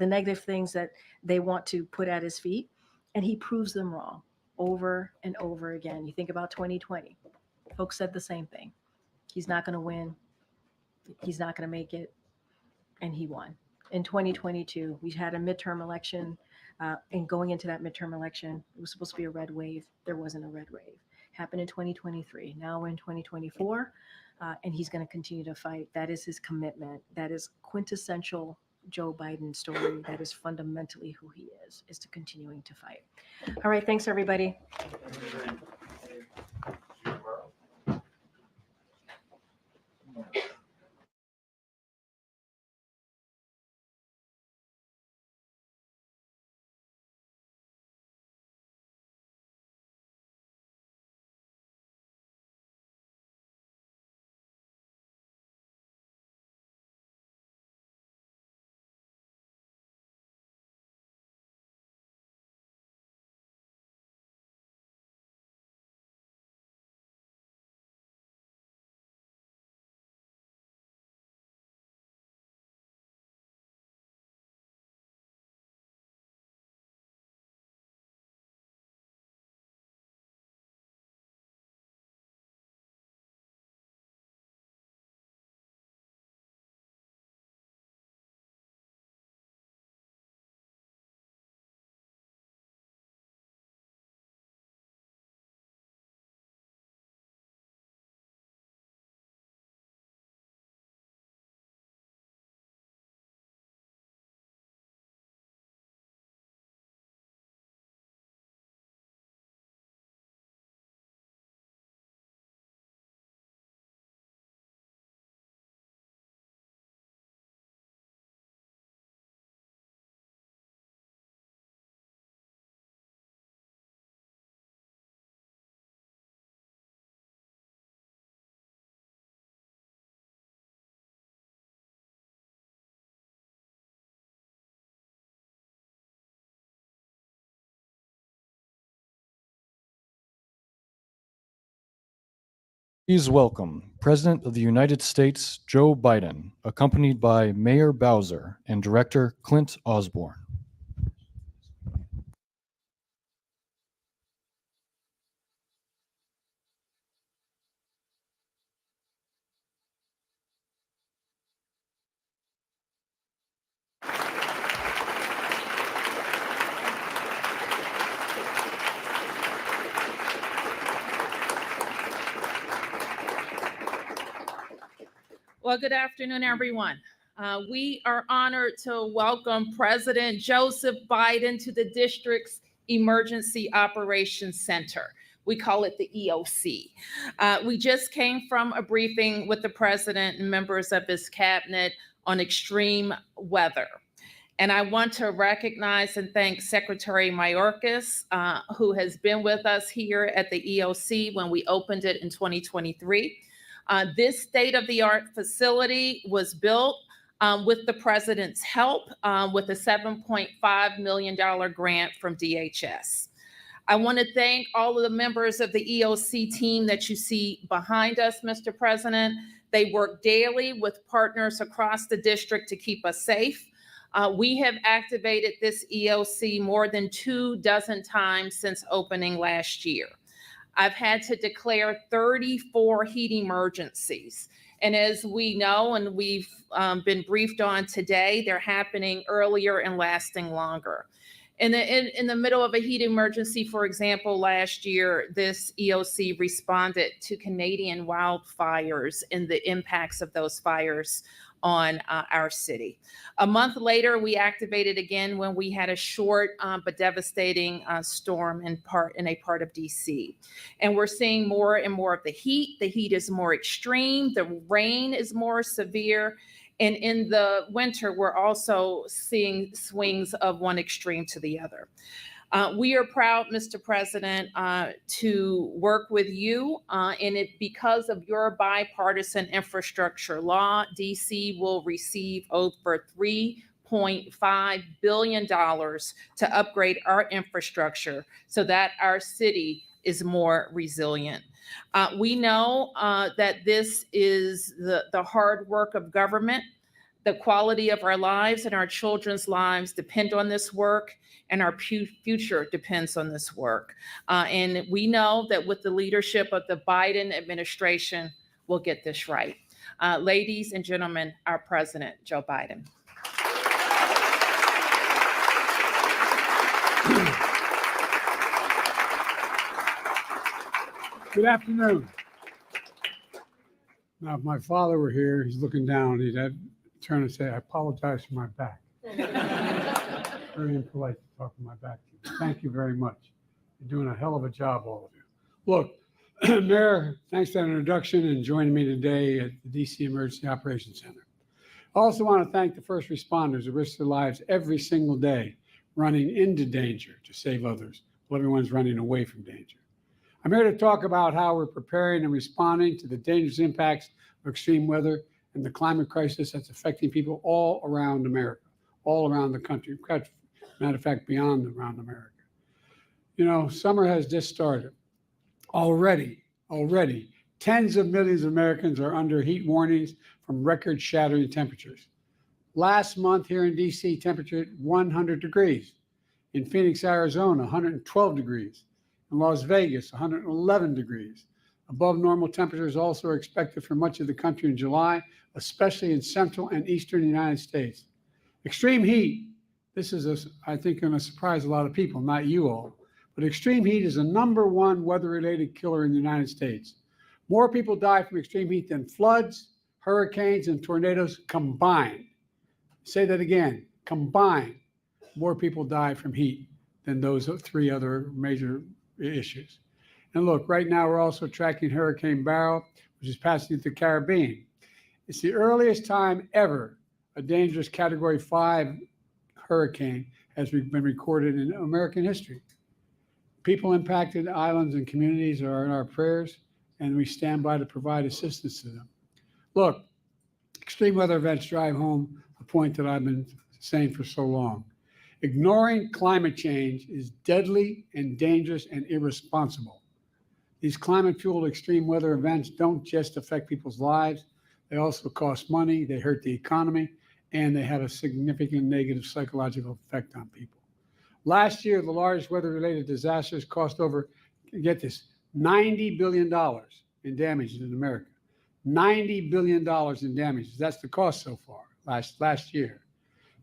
[SPEAKER 1] negative things that they want to put at his feet, and he proves them wrong over and over again. You think about 2020. Folks said the same thing. He's not going to win. He's not going to make it. And he won. In 2022, we had a midterm election. And going into that midterm election, it was supposed to be a red wave. There wasn't a red wave. Happened in 2023. Now we're in 2024, and he's going to continue to fight. That is his commitment. That is quintessential Joe Biden story. That is fundamentally who he is to continuing to fight. All right. Thanks, everybody.
[SPEAKER 18] Please welcome President of the United States, Joe Biden, accompanied by Mayor Bowser and Director Clint Osborne.
[SPEAKER 19] Well, good afternoon, everyone. We are honored to welcome President Joseph Biden to the district's Emergency Operations Center. We call it the EOC. We just came from a briefing with the president and members of his cabinet on extreme weather. And I want to recognize and thank Secretary Mayorkas, who has been with us here at the EOC when we opened it in 2023. This state-of-the-art facility was built with the president's help with a $7.5 million grant from DHS. I want to thank all of the members of the EOC team that you see behind us, Mr. President. They work daily with partners across the district to keep us safe. We have activated this EOC more than 24 times since opening last year. I've had to declare 34 heat emergencies. And as we know, and we've been briefed on today, they're happening earlier and lasting longer. In the middle of a heat emergency, for example, last year, this EOC responded to Canadian wildfires and the impacts of those fires on our city. A month later, we activated again when we had a short but devastating storm in a part of DC. And we're seeing more and more of the heat. The heat is more extreme. The rain is more severe. And in the winter, we're also seeing swings of one extreme to the other. We are proud, Mr. President, to work with you in it because of your bipartisan infrastructure law. DC will receive over $3.5 billion to upgrade our infrastructure so that our city is more resilient. We know that this is the hard work of government. The quality of our lives and our children's lives depend on this work, and our future depends on this work. And we know that with the leadership of the Biden administration, we'll get this right. Ladies and gentlemen, our President, Joe Biden.
[SPEAKER 20] Good afternoon. Now, if my father were here, he's looking down, he'd have turn and say, I apologize for my back. Very impolite to talk to my back to you. Thank you very much. You're doing a hell of a job, all of you. Look, Mayor, thanks for that introduction and joining me today at the DC Emergency Operations Center. I also want to thank the first responders who risk their lives every single day running into danger to save others while everyone's running away from danger. I'm here to talk about how we're preparing and responding to the dangerous impacts of extreme weather and the climate crisis that's affecting people all around America, all around the country. Matter of fact, around America. You know, summer has just started. Already, tens of millions of Americans are under heat warnings from record-shattering temperatures. Last month here in DC, temperature hit 100 degrees. In Phoenix, Arizona, 112 degrees. In Las Vegas, 111 degrees. Above normal temperatures also are expected for much of the country in July, especially in central and eastern United States. Extreme heat, this is, I think, going to surprise a lot of people, not you all, but extreme heat is the #1 weather-related killer in the United States. More people die from extreme heat than floods, hurricanes, and tornadoes combined. Say that again, combined. More people die from heat than those 3 other major issues. And look, right now we're also tracking Hurricane Beryl, which is passing through the Caribbean. It's the earliest time ever a dangerous Category 5 hurricane has been recorded in American history. People impacted islands and communities are in our prayers, and we stand by to provide assistance to them. Look, extreme weather events drive home a point that I've been saying for so long. Ignoring climate change is deadly and dangerous and irresponsible. These climate-fueled extreme weather events don't just affect people's lives, they also cost money, they hurt the economy, and they have a significant negative psychological effect on people. Last year, the largest weather-related disasters cost over, get this, $90 billion in damages in America. $90 billion in damages. That's the cost so far, last year.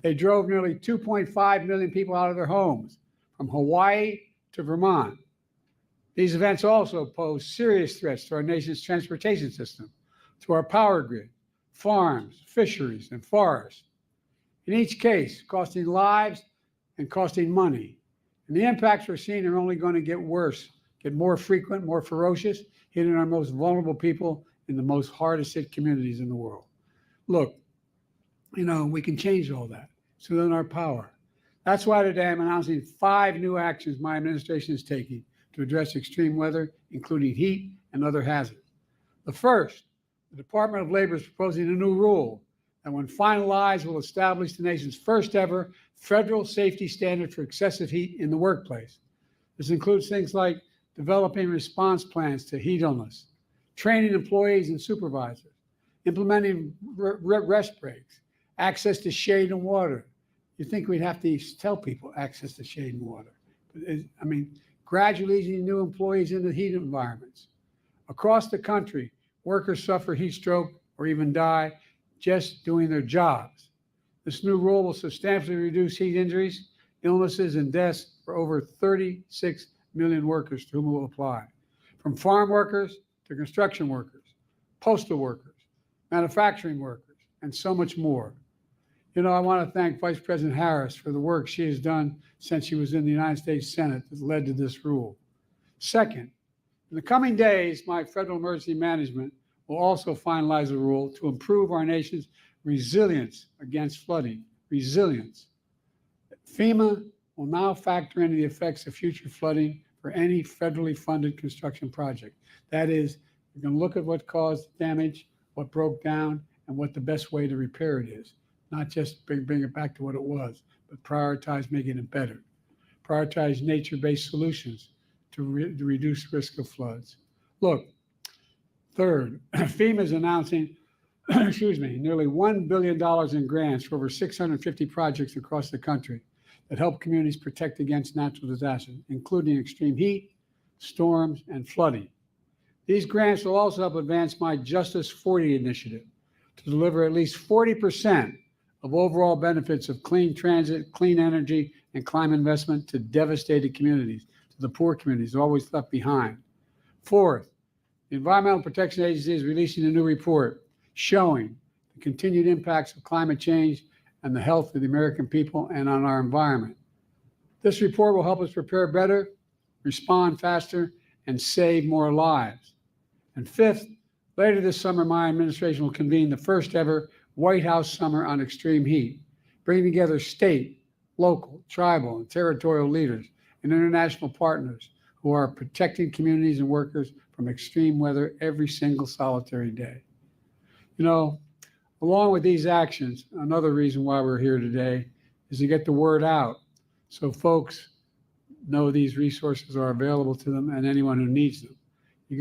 [SPEAKER 20] They drove nearly 2.5 million people out of their homes, from Hawaii to Vermont. These events also pose serious threats to our nation's transportation system, to our power grid, farms, fisheries, and forests. In each case, costing lives and costing money. And the impacts we're seeing are only going to get worse, get more frequent, more ferocious, hitting our most vulnerable people in the most hardest hit communities in the world. Look, we can change all that. It's within our power. That's why today I'm announcing 5 new actions my administration is taking to address extreme weather, including heat and other hazards. The first, the Department of Labor is proposing a new rule that, when finalized, will establish the nation's first ever federal safety standard for excessive heat in the workplace. This includes things like developing response plans to heat illness, training employees and supervisors, implementing rest breaks, access to shade and water. You think we'd have to tell people access to shade and water. Gradually easing new employees into heat environments. Across the country, workers suffer heat stroke or even die just doing their jobs. This new rule will substantially reduce heat injuries, illnesses, and deaths for over 36 million workers to whom it will apply, from farm workers to construction workers, postal workers, manufacturing workers, and so much more. I want to thank Vice President Harris for the work she has done since she was in the United States Senate that led to this rule. Second, in the coming days, my Federal Emergency Management will also finalize a rule to improve our nation's resilience against flooding. Resilience. FEMA will now factor in the effects of future flooding for any federally funded construction project. That is, you can look at what caused damage, what broke down, and what the best way to repair it is. Not just bring it back to what it was, but prioritize making it better. Prioritize nature-based solutions to reduce risk of floods. Look, third, FEMA is announcing, nearly $1 billion in grants for over 650 projects across the country that help communities protect against natural disasters, including extreme heat, storms, and flooding. These grants will also help advance my Justice 40 initiative to deliver at least 40% of overall benefits of clean transit, clean energy, and climate investment to devastated communities, to the poor communities always left behind. Fourth, the Environmental Protection Agency is releasing a new report showing the continued impacts of climate change and the health of the American people and on our environment. This report will help us prepare better, respond faster, and save more lives. And fifth, later this summer, my administration will convene the first ever White House Summer on Extreme Heat, bringing together state, local, tribal, and territorial leaders and international partners who are protecting communities and workers from extreme weather every single solitary day. Along with these actions, another reason why we're here today is to get the word out so folks know these resources are available to them and anyone who needs them.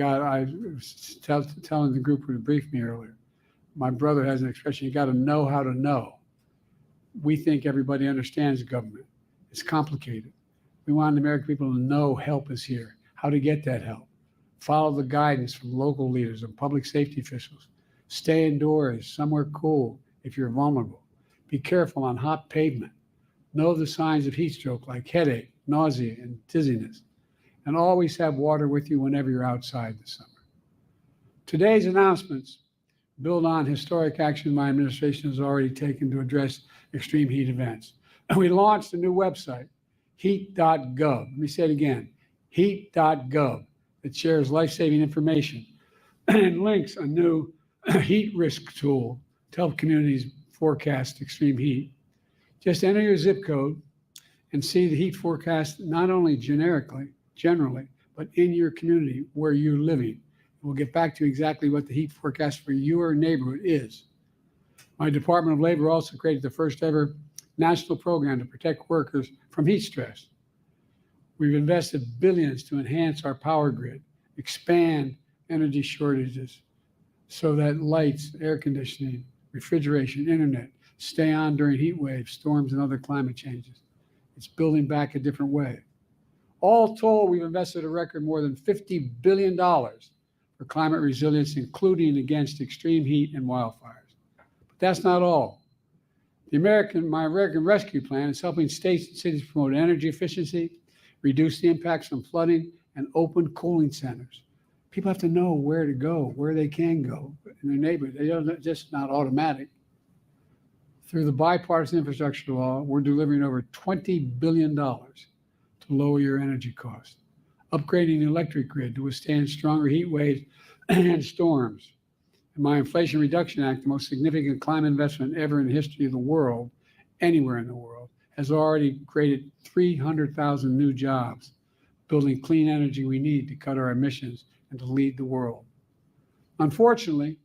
[SPEAKER 20] I was telling the group who briefed me earlier, my brother has an expression, you got to know how to know. We think everybody understands government. It's complicated. We want the American people to know help is here, how to get that help. Follow the guidance from local leaders and public safety officials. Stay indoors, somewhere cool if you're vulnerable. Be careful on hot pavement. Know the signs of heat stroke like headache, nausea, and dizziness. And always have water with you whenever you're outside this summer. Today's announcements build on historic action my administration has already taken to address extreme heat events. We launched a new website, heat.gov. Let me say it again, heat.gov, that shares life-saving information and links a new heat risk tool to help communities forecast extreme heat. Just enter your zip code and see the heat forecast not only generally, but in your community where you're living. We'll get back to exactly what the heat forecast for your neighborhood is. My Department of Labor also created the first ever national program to protect workers from heat stress. We've invested billions to enhance our power grid expand energy shortages so that lights, air conditioning, refrigeration, internet stay on during heat waves, storms, and other climate changes. It's building back a different way. All told, we've invested a record more than $50 billion for climate resilience, including against extreme heat and wildfires. But that's not all. My American Rescue Plan is helping states and cities promote energy efficiency, reduce the impacts from flooding, and open cooling centers. People have to know where to go, where they can go in their neighborhood. It's just not automatic. Through the bipartisan infrastructure law, we're delivering over $20 billion to lower your energy costs, upgrading the electric grid to withstand stronger heat waves and storms. And my Inflation Reduction Act, the most significant climate investment ever in the history of the world, anywhere in the world, has already created 300,000 new jobs, building clean energy we need to cut our emissions and to lead the world. Unfortunately,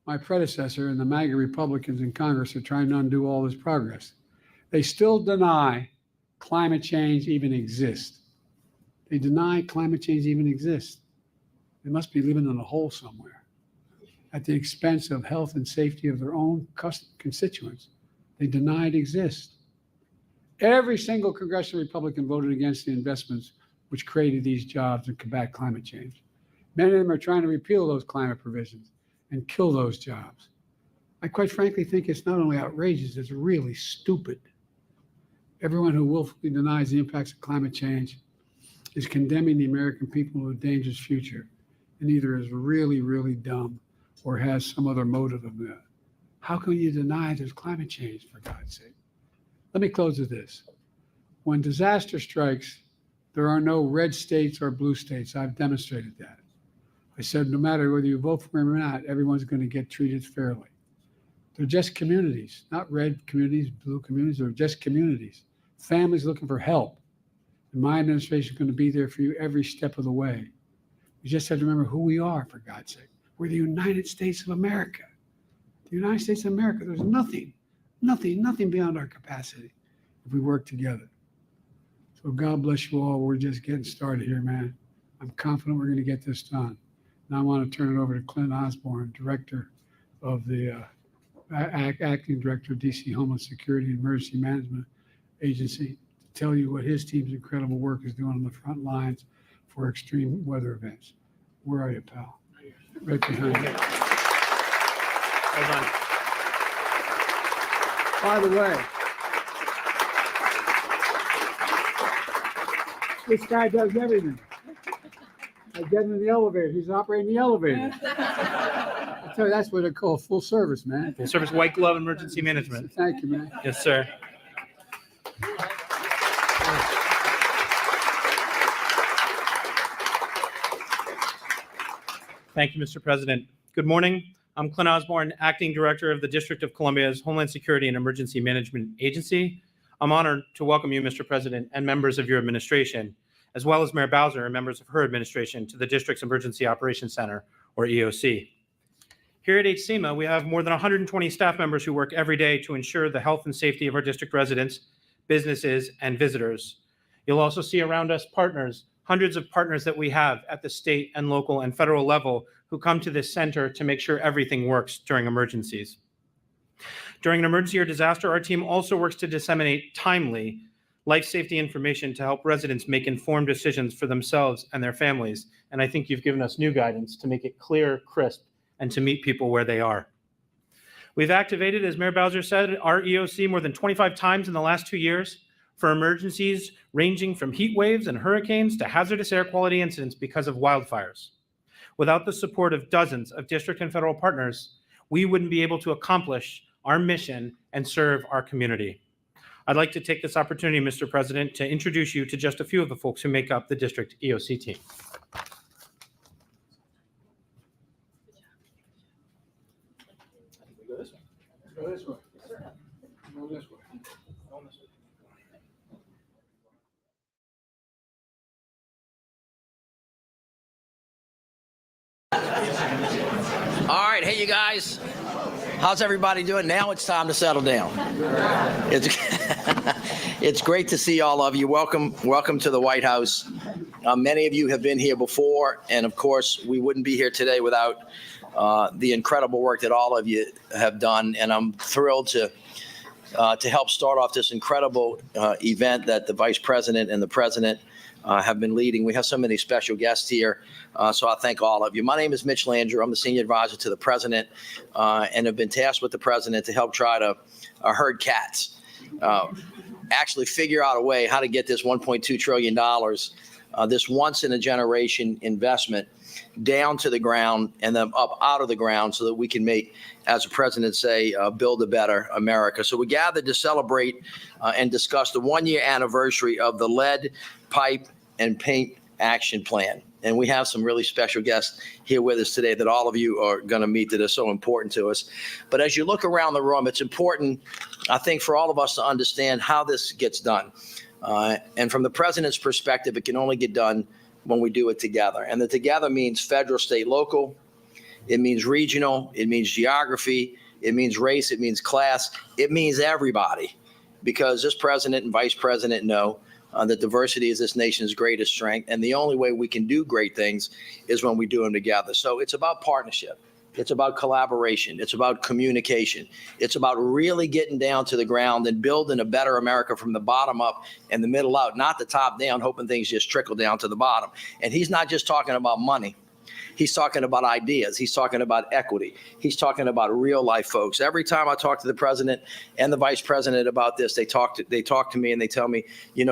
[SPEAKER 20] my predecessor and the MAGA Republicans in Congress are trying to undo all this progress. They still deny climate change even exists. They deny climate change even exists. They must be living in a hole somewhere at the expense of health and safety of their own constituents. They deny it exists. Every single congressional Republican voted against the investments which created these jobs and combat climate change. Many of them are trying to repeal those climate provisions and kill those jobs. I quite frankly think it's not only outrageous, it's really stupid. Everyone who willfully denies the impacts of climate change is condemning the American people to a dangerous future and either is really, really dumb or has some other motive of that. How can you deny there's climate change, for God's sake? Let me close with this. When disaster strikes, there are no red states or blue states. I've demonstrated that. I said, no matter whether you vote for him or not, everyone's going to get treated fairly. They're just communities, not red communities, blue communities. They're just communities. Families looking for help. And my administration is going to be there for you every step of the way. You just have to remember who we are, for God's sake. We're the United States of America. The United States of America, there's nothing beyond our capacity if we work together. So God bless you all. We're just getting started here, man. I'm confident we're going to get this done. Now I want to turn it over to Clint Osborne, Director of the Acting Director of DC Homeland Security and Emergency Management Agency, to tell you what his team's incredible work is doing on the front lines for extreme weather events. Where are you, pal? Right behind you.
[SPEAKER 21] Hold on.
[SPEAKER 20] By the way, this guy does everything. I get in the elevator. He's operating the elevator. I tell you, that's what they call full service, man.
[SPEAKER 21] Full service white glove emergency management.
[SPEAKER 20] Thank you, man.
[SPEAKER 21] Yes, sir. Thank you, Mr. President. Good morning. I'm Clint Osborne, Acting Director of the District of Columbia's Homeland Security and Emergency Management Agency. I'm honored to welcome you, Mr. President, and members of your administration, as well as Mayor Bowser and members of her administration, to the District's Emergency Operations Center, or EOC. Here at HCEMA, we have more than 120 staff members who work every day to ensure the health and safety of our district residents, businesses, and visitors. You'll also see around us partners, hundreds of partners that we have at the state and local and federal level who come to this center to make sure everything works during emergencies. During an emergency or disaster, our team also works to disseminate timely life safety information to help residents make informed decisions for themselves and their families. And I think you've given us new guidance to make it clear, crisp, and to meet people where they are. We've activated, as Mayor Bowser said, our EOC more than 25 times in the last 2 years for emergencies ranging from heat waves and hurricanes to hazardous air quality incidents because of wildfires. Without the support of dozens of district and federal partners, we wouldn't be able to accomplish our mission and serve our community. I'd like to take this opportunity, Mr. President, to introduce you to just a few of the folks who make up the district EOC team.
[SPEAKER 20] Go this way. Go this way. Go this way.
[SPEAKER 22] All right, hey you guys, how's everybody doing? Now it's time to settle down.
[SPEAKER 2] It's great to see all of you. Welcome to the White House. Many of you have been here before, and of course, we wouldn't be here today without the incredible work that all of you have done. And I'm thrilled to help start off this incredible event that the Vice President and the President have been leading. We have so many special guests here, so I thank all of you. My name is Mitch Landrieu. I'm the Senior Advisor to the President and have been tasked with the President to help try to herd cats. Actually figure out a way how to get this $1.2 trillion, this once-in-a-generation investment, down to the ground and then up out of the ground so that we can make, as the president say, build a better America. So we gathered to celebrate and discuss the one-year anniversary of the Lead, Pipe, and Paint Action Plan. And we have some really special guests here with us today that all of you are going to meet that are so important to us. But as you look around the room, it's important, I think, for all of us to understand how this gets done. And from the president's perspective, it can only get done when we do it together. And the together means federal, state, local. It means regional. It means geography. It means race. It means class. It means everybody. Because this president and vice president know that diversity is this nation's greatest strength. And the only way we can do great things is when we do them together. So it's about partnership. It's about collaboration. It's about communication. It's about really getting down to the ground and building a better America from the bottom up and the middle out, not the top down, hoping things just trickle down to the bottom. And he's not just talking about money. He's talking about ideas. He's talking about equity. He's talking about real life folks. Every time I talk to the president and the vice president about this, they talk to me and they tell me,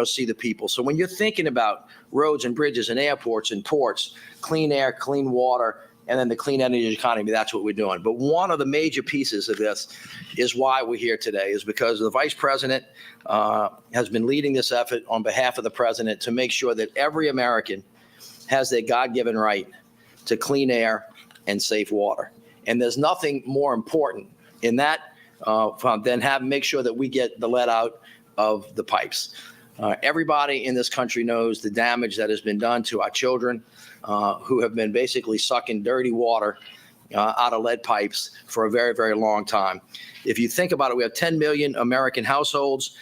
[SPEAKER 2] see the people. So when you're thinking about roads and bridges and airports and ports, clean air, clean water, and then the clean energy economy, that's what we're doing. But one of the major pieces of this is why we're here today, is because the vice president has been leading this effort on behalf of the president to make sure that every American has their God-given right to clean air and safe water. And there's nothing more important in that than make sure that we get the lead out of the pipes. Everybody in this country knows the damage that has been done to our children who have been basically sucking dirty water out of lead pipes for a very, very long time. If you think about it, we have 10 million American households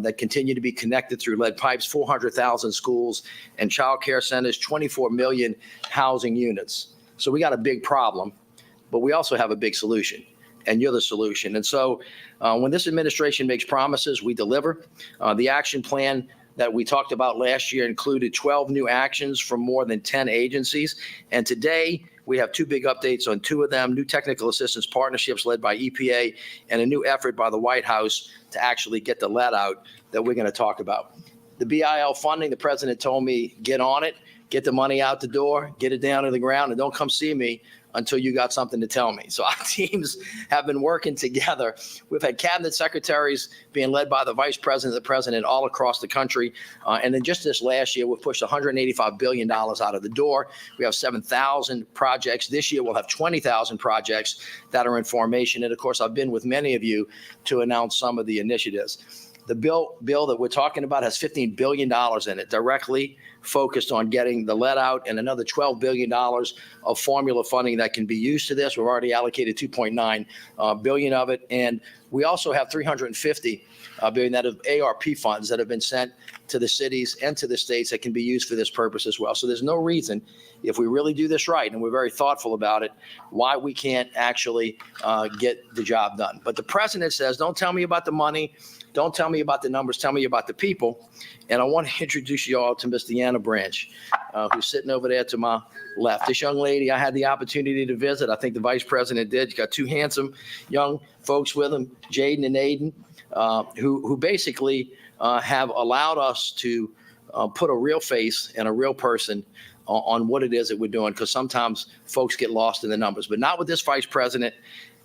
[SPEAKER 2] that continue to be connected through lead pipes, 400,000 schools and child care centers, 24 million housing units. So we got a big problem, but we also have a big solution, and you're the solution. And so when this administration makes promises, we deliver. The action plan that we talked about last year included 12 new actions from more than 10 agencies. And today, we have two big updates on two of them: new technical assistance partnerships led by EPA and a new effort by the White House to actually get the lead out that we're going to talk about. The BIL funding, the president told me, get on it, get the money out the door, get it down to the ground, and don't come see me until you got something to tell me. So our teams have been working together. We've had cabinet secretaries being led by the vice president, the president, all across the country. And then just this last year, we've pushed $185 billion out of the door. We have 7,000 projects. This year, we'll have 20,000 projects that are in formation. And of course, I've been with many of you to announce some of the initiatives. The bill that we're talking about has $15 billion in it, directly focused on getting the lead out, and another $12 billion of formula funding that can be used to this. We've already allocated $2.9 billion of it. And we also have $350 billion that of ARP funds that have been sent to the cities and to the states that can be used for this purpose as well. So there's no reason, if we really do this right, and we're very thoughtful about it, why we can't actually get the job done. But the president says, don't tell me about the money. Don't tell me about the numbers. Tell me about the people. And I want to introduce you all to Miss Deanna Branch, who's sitting over there to my left. This young lady, I had the opportunity to visit. I think the vice president did. She's got two handsome young folks with him, Jaden and Aiden, who basically have allowed us to put a real face and a real person on what it is that we're doing, because sometimes folks get lost in the numbers, but not with this vice president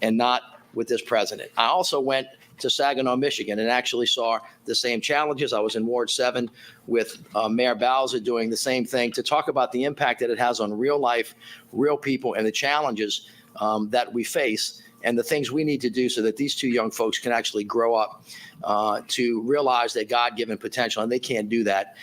[SPEAKER 2] and not with this president. I also went to Saginaw, Michigan, and actually saw the same challenges. I was in Ward 7 with Mayor Bowser doing the same thing to talk about the impact that it has on real life, real people, and the challenges that we face and the things we need to do so that these two young folks can actually grow up to realize their God-given potential. And they can't do that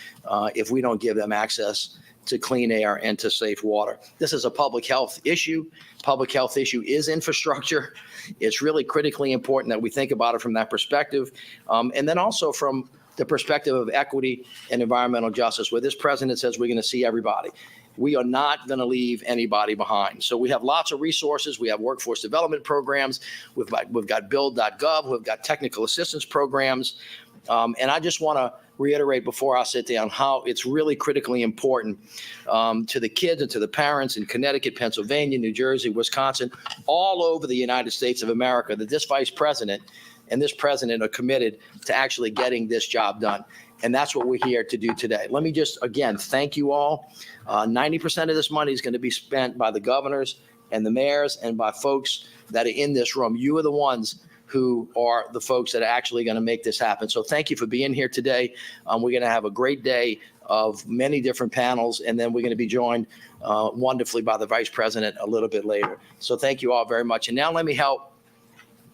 [SPEAKER 2] if we don't give them access to clean air and to safe water. This is a public health issue. Public health issue is infrastructure. It's really critically important that we think about it from that perspective. And then also from the perspective of equity and environmental justice, where this president says we're going to see everybody. We are not going to leave anybody behind. So we have lots of resources. We have workforce development programs. We've got build.gov. We've got technical assistance programs. And I just want to reiterate before I sit down how it's really critically important to the kids and to the parents in Connecticut, Pennsylvania, New Jersey, Wisconsin, all over the United States of America, that this vice president and this president are committed to actually getting this job done. And that's what we're here to do today. Let me just, again, thank you all. 90% of this money is going to be spent by the governors and the mayors and by folks that are in this room. You are the ones who are the folks that are actually going to make this happen. So thank you for being here today. We're going to have a great day of many different panels, and then we're going to be joined wonderfully by the vice president a little bit later. So thank you all very much. And now let me help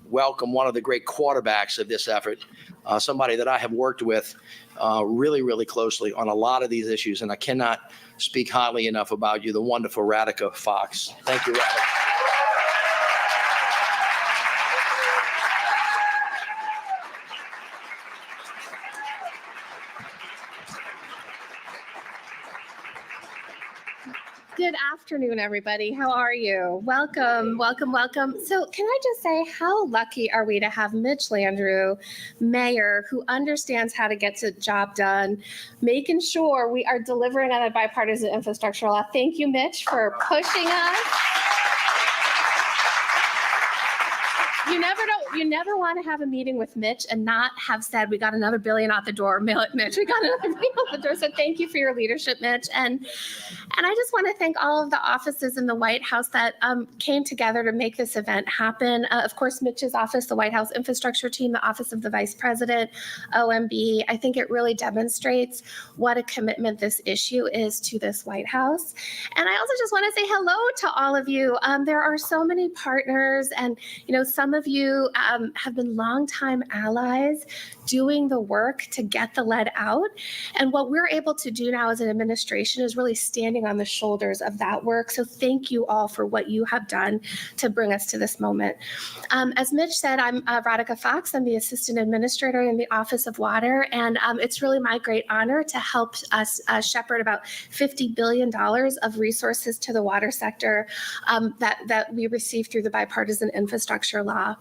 [SPEAKER 2] welcome one of the great quarterbacks of this effort, somebody that I have worked with really, really closely on a lot of these issues, and I cannot speak highly enough about you, the wonderful Radhika Fox. Thank you, Radhika.
[SPEAKER 3] Good afternoon, everybody. How are you? Welcome, welcome, welcome. So can I just say, how lucky are we to have Mitch Landrieu, mayor, who understands how to get the job done, making sure we are delivering on a bipartisan infrastructure law. Thank you, Mitch, for pushing us. You never want to have a meeting with Mitch and not have said, we got another $1 billion out the door, mail it, Mitch. We got another $1 billion out the door. So thank you for your leadership, Mitch. And I just want to thank all of the offices in the White House that came together to make this event happen. Of course, Mitch's office, the White House infrastructure team, the Office of the Vice President, OMB. I think it really demonstrates what a commitment this issue is to this White House. And I also just want to say hello to all of you. There are so many partners, and some of you have been longtime allies doing the work to get the lead out. And what we're able to do now as an administration is really standing on the shoulders of that work. So thank you all for what you have done to bring us to this moment. As Mitch said, I'm Radhika Fox. I'm the assistant administrator in the Office of Water. And it's really my great honor to help us shepherd about $50 billion of resources to the water sector that we receive through the bipartisan infrastructure law.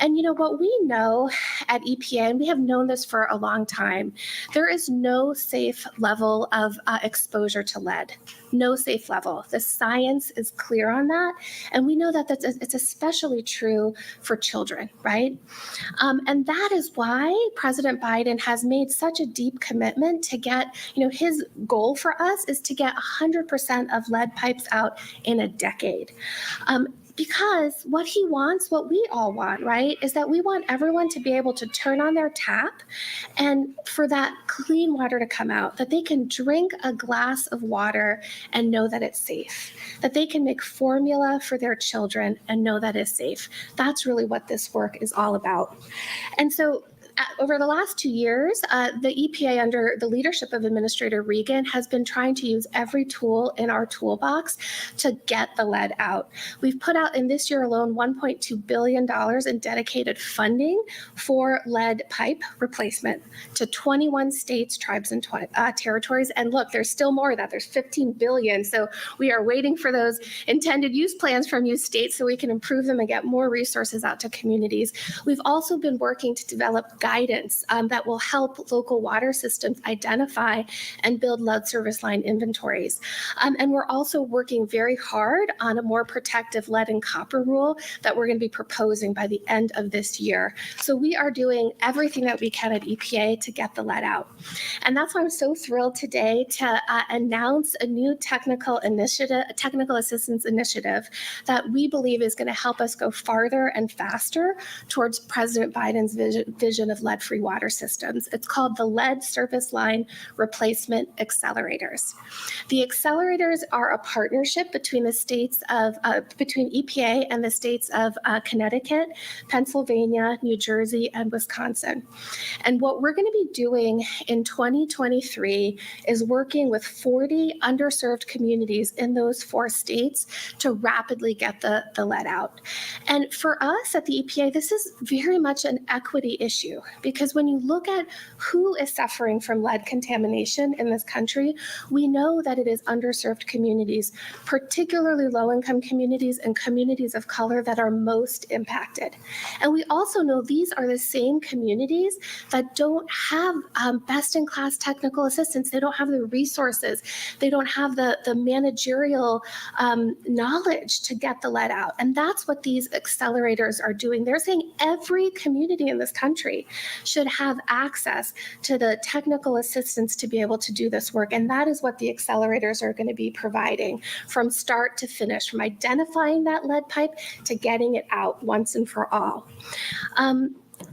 [SPEAKER 3] And what we know at EPA, and we have known this for a long time, there is no safe level of exposure to lead. No safe level. The science is clear on that. And we know that it's especially true for children, right? And that is why President Biden has made such a deep commitment to get, his goal for us is to get 100% of lead pipes out in a decade. Because what he wants, what we all want, right, is that we want everyone to be able to turn on their tap and for that clean water to come out, that they can drink a glass of water and know that it's safe, that they can make formula for their children and know that it's safe. That's really what this work is all about. And so over the last 2 years, the EPA, under the leadership of Administrator Regan, has been trying to use every tool in our toolbox to get the lead out. We've put out in this year alone $1.2 billion in dedicated funding for lead pipe replacement to 21 states, tribes, and territories. And look, there's still more of that. There's $15 billion. So we are waiting for those intended use plans from you states so we can improve them and get more resources out to communities. We've also been working to develop guidance that will help local water systems identify and build lead service line inventories. And we're also working very hard on a more protective lead and copper rule that we're going to be proposing by the end of this year. So we are doing everything that we can at EPA to get the lead out. And that's why I'm so thrilled today to announce a new technical assistance initiative that we believe is going to help us go farther and faster towards President Biden's vision of lead-free water systems. It's called the Lead Service Line Replacement Accelerators. The accelerators are a partnership between the states of between EPA and the states of Connecticut, Pennsylvania, New Jersey, and Wisconsin. And what we're going to be doing in 2023 is working with 40 underserved communities in those 4 states to rapidly get the lead out. And for us at the EPA, this is very much an equity issue. because when you look at who is suffering from lead contamination in this country, we know that it is underserved communities, particularly low-income communities and communities of color that are most impacted. And we also know these are the same communities that don't have best-in-class technical assistance. They don't have the resources. They don't have the managerial knowledge to get the lead out. And that's what these accelerators are doing. They're saying every community in this country should have access to the technical assistance to be able to do this work. And that is what the accelerators are going to be providing from start to finish, from identifying that lead pipe to getting it out once and for all.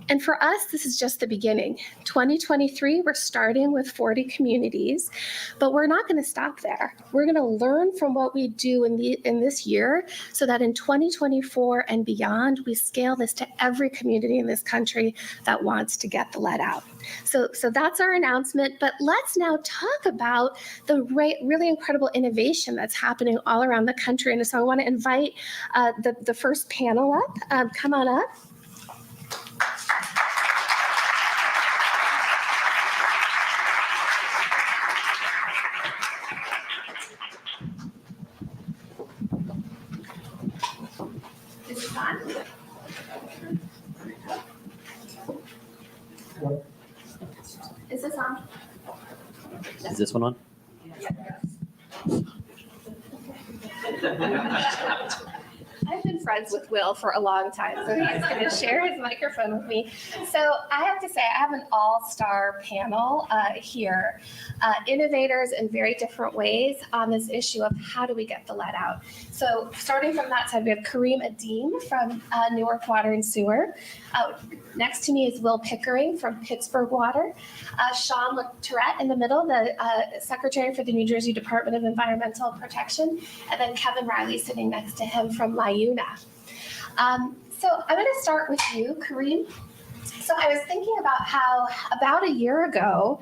[SPEAKER 3] And for us, this is just the beginning. 2023, we're starting with 40 communities, but we're not going to stop there. We're going to learn from what we do in this year so that in 2024 and beyond, we scale this to every community in this country that wants to get the lead out. So that's our announcement, but let's now talk about the really incredible innovation that's happening all around the country. And so I want to invite the first panel up. Come on up. Is this on?
[SPEAKER 4] Is this one on?
[SPEAKER 3] I've been friends with Will for a long time, so he's going to share his microphone with me. So I have to say, I have an all-star panel here, innovators in very different ways on this issue of how do we get the lead out. So starting from that side, we have Kareem Adeem from Newark Water and Sewer. Next to me is Will Pickering from Pittsburgh Water. Sean Tourette in the middle, the Secretary for the New Jersey Department of Environmental Protection, and then Kevin Riley sitting next to him from LIUNA. So I'm going to start with you, Kareem. So I was thinking about how about a year ago,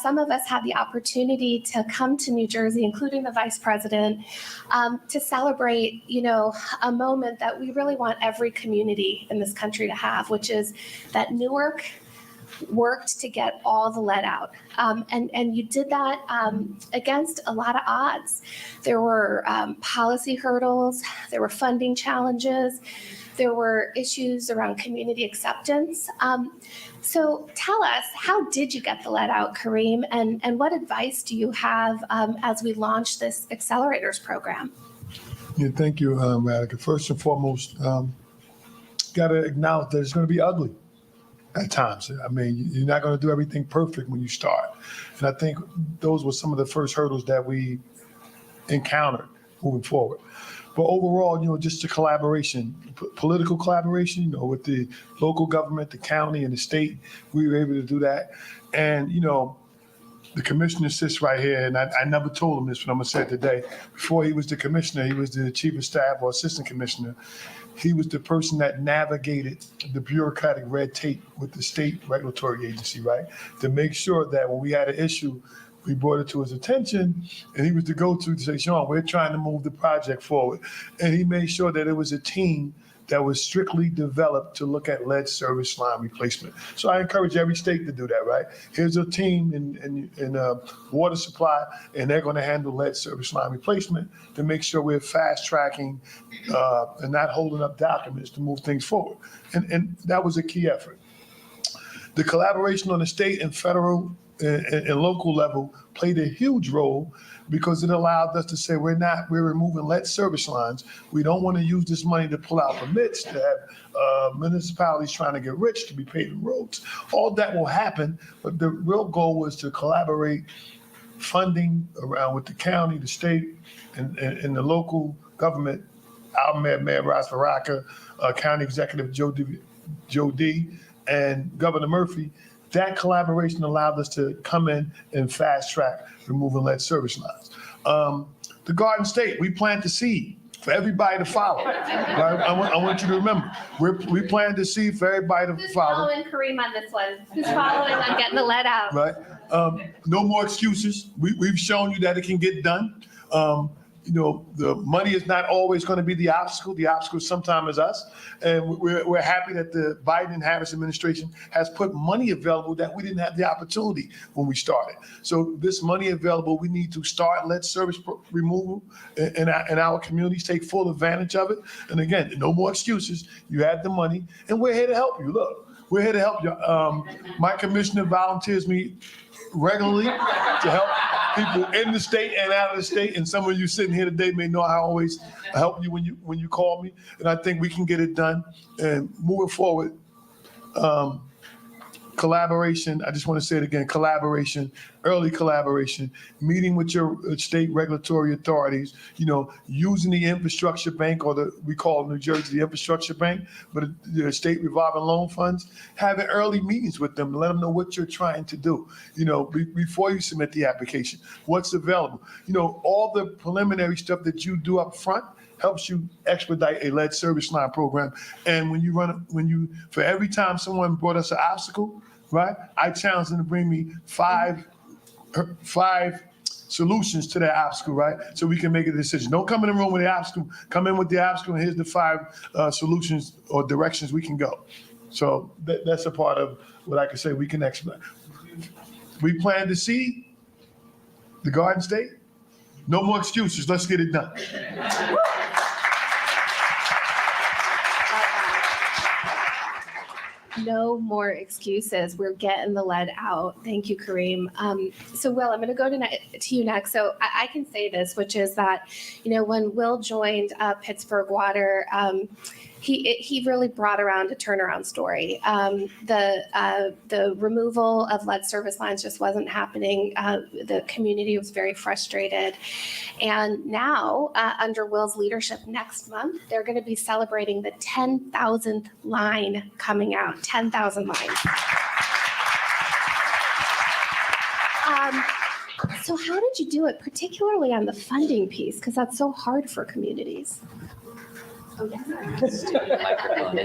[SPEAKER 3] some of us had the opportunity to come to New Jersey, including the Vice President, to celebrate, a moment that we really want every community in this country to have, which is that Newark worked to get all the lead out. And you did that against a lot of odds. There were policy hurdles, there were funding challenges, there were issues around community acceptance. So tell us, how did you get the lead out, Kareem, and what advice do you have as we launch this accelerators program?
[SPEAKER 22] Yeah, thank you, Radhika. First and foremost, got to acknowledge that it's going to be ugly at times. I mean, you're not going to do everything perfect when you start. And I think those were some of the first hurdles that we encountered moving forward. But overall, just the collaboration, political collaboration, with the local government, the county and the state, we were able to do that. And, the commissioner sits right here, and I never told him this, but I'm going to say it today. Before he was the commissioner, he was the chief of staff or assistant commissioner. He was the person that navigated the bureaucratic red tape with the state regulatory agency, right? To make sure that when we had an issue, we brought it to his attention, and he was the go-to to say, Sean, we're trying to move the project forward. And he made sure that it was a team that was strictly developed to look at lead service line replacement. So I encourage every state to do that, right? Here's a team in water supply, and they're going to handle lead service line replacement to make sure we're fast tracking and not holding up documents to move things forward. And that was a key effort. The collaboration on the state and federal and local level played a huge role because it allowed us to say we're removing lead service lines. We don't want to use this money to pull out permits to have municipalities trying to get rich to be paving roads. All that will happen, but the real goal was to collaborate funding around with the county, the state, and the local government, our Mayor Ras Baraka, County Executive Joe D, and Governor Murphy. That collaboration allowed us to come in and fast track removing lead service lines. The Garden State, we planted the seed for everybody to follow. Right? I want you to remember, we planted the seed for everybody to follow.
[SPEAKER 3] Who's following Kareem on this one? Who's following on getting the lead out?
[SPEAKER 22] Right. No more excuses. We've shown you that it can get done. the money is not always going to be the obstacle. The obstacle sometimes is us. And we're happy that the Biden and Harris administration has put money available that we didn't have the opportunity when we started. So this money available, we need to start lead service removal in our communities, take full advantage of it. And again, no more excuses. You have the money and we're here to help you. Look, we're here to help you. My commissioner volunteers me regularly to help people in the state and out of the state. And some of you sitting here today may know I always help you when you call me. And I think we can get it done. And moving forward, collaboration, I just want to say it again, collaboration, early collaboration, meeting with your state regulatory authorities, using the infrastructure bank, or we call New Jersey the infrastructure bank, but the state revolving loan funds, having early meetings with them, let them know what you're trying to do, before you submit the application, what's available. All the preliminary stuff that you do up front helps you expedite a lead service line program. And for every time someone brought us an obstacle, right, I challenge them to bring me five solutions to that obstacle, right? So we can make a decision. Don't come in the room with the obstacle. Come in with the obstacle, and here's the 5 solutions or directions we can go. So that's a part of what I can say we can expedite. We plan to see the Garden State. No more excuses. Let's get it done.
[SPEAKER 3] No more excuses. We're getting the lead out. Thank you, Kareem. So Will, I'm going to go to you next. So I can say this, which is that, when Will joined Pittsburgh Water, he really brought around a turnaround story. The removal of lead service lines just wasn't happening. The community was very frustrated. And now, under Will's leadership, next month, they're going to be celebrating the 10,000th line coming out, 10,000 lines. So how did you do it, particularly on the funding piece? Because that's so hard for communities.
[SPEAKER 4] Oh, yes.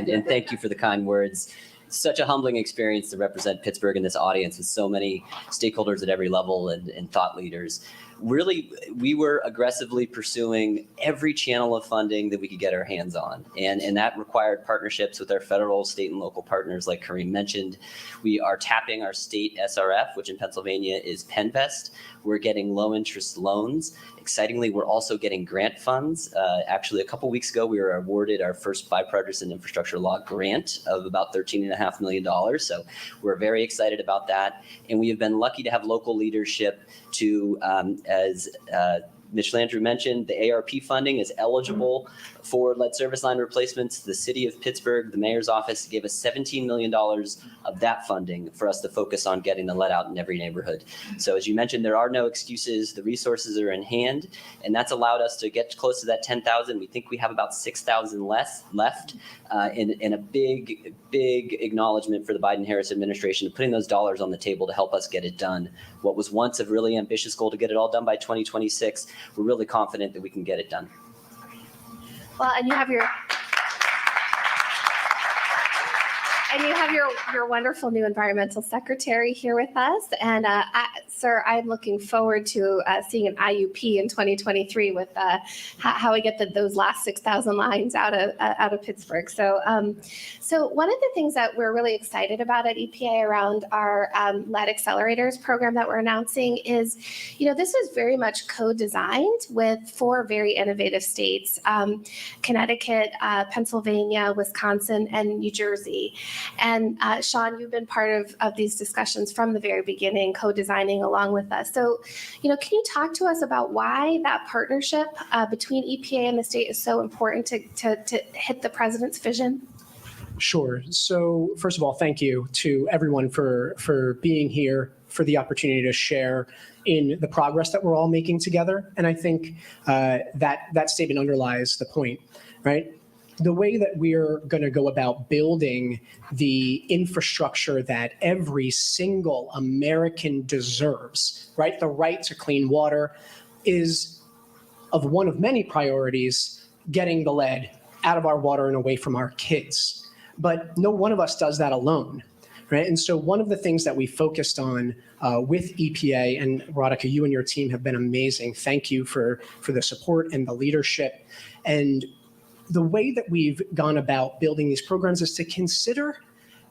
[SPEAKER 4] And thank you for the kind words. Such a humbling experience to represent Pittsburgh in this audience with so many stakeholders at every level and thought leaders. Really, we were aggressively pursuing every channel of funding that we could get our hands on. And that required partnerships with our federal, state, and local partners, like Kareem mentioned. We are tapping our state SRF, which in Pennsylvania is PennVest. We're getting low interest loans. Excitingly, we're also getting grant funds. Actually, a couple weeks ago, we were awarded our first bipartisan infrastructure law grant of about $13.5 million. So we're very excited about that. And we have been lucky to have local leadership to, as Mitch Landrieu mentioned, the ARP funding is eligible for lead service line replacements. The city of Pittsburgh, the mayor's office, gave us $17 million of that funding for us to focus on getting the lead out in every neighborhood. So as you mentioned, there are no excuses. The resources are in hand, and that's allowed us to get close to that 10,000. We think we have about 6,000 left, and a big acknowledgement for the Biden-Harris administration putting those dollars on the table to help us get it done. What was once a really ambitious goal to get it all done by 2026, we're really confident that we can get it done.
[SPEAKER 3] Well, and you have your wonderful new environmental secretary here with us. And sir, I'm looking forward to seeing an IUP in 2023 with how we get those last 6,000 lines out of Pittsburgh. So one of the things that we're really excited about at EPA around our lead accelerators program that we're announcing is, this is very much co-designed with 4 very innovative states, Connecticut, Pennsylvania, Wisconsin, and New Jersey. And Sean, you've been part of these discussions from the very beginning, co-designing along with us. So, can you talk to us about why that partnership between EPA and the state is so important to hit the president's vision?
[SPEAKER 5] Sure. So first of all, thank you to everyone for being here, for the opportunity to share in the progress that we're all making together. And I think that statement underlies the point, right? The way that we're going to go about building the infrastructure that every single American deserves, right? The right to clean water is of one of many priorities, getting the lead out of our water and away from our kids. But no one of us does that alone, right? And so one of the things that we focused on with EPA, and Radhika, you and your team have been amazing. Thank you for the support and the leadership. And the way that we've gone about building these programs is to consider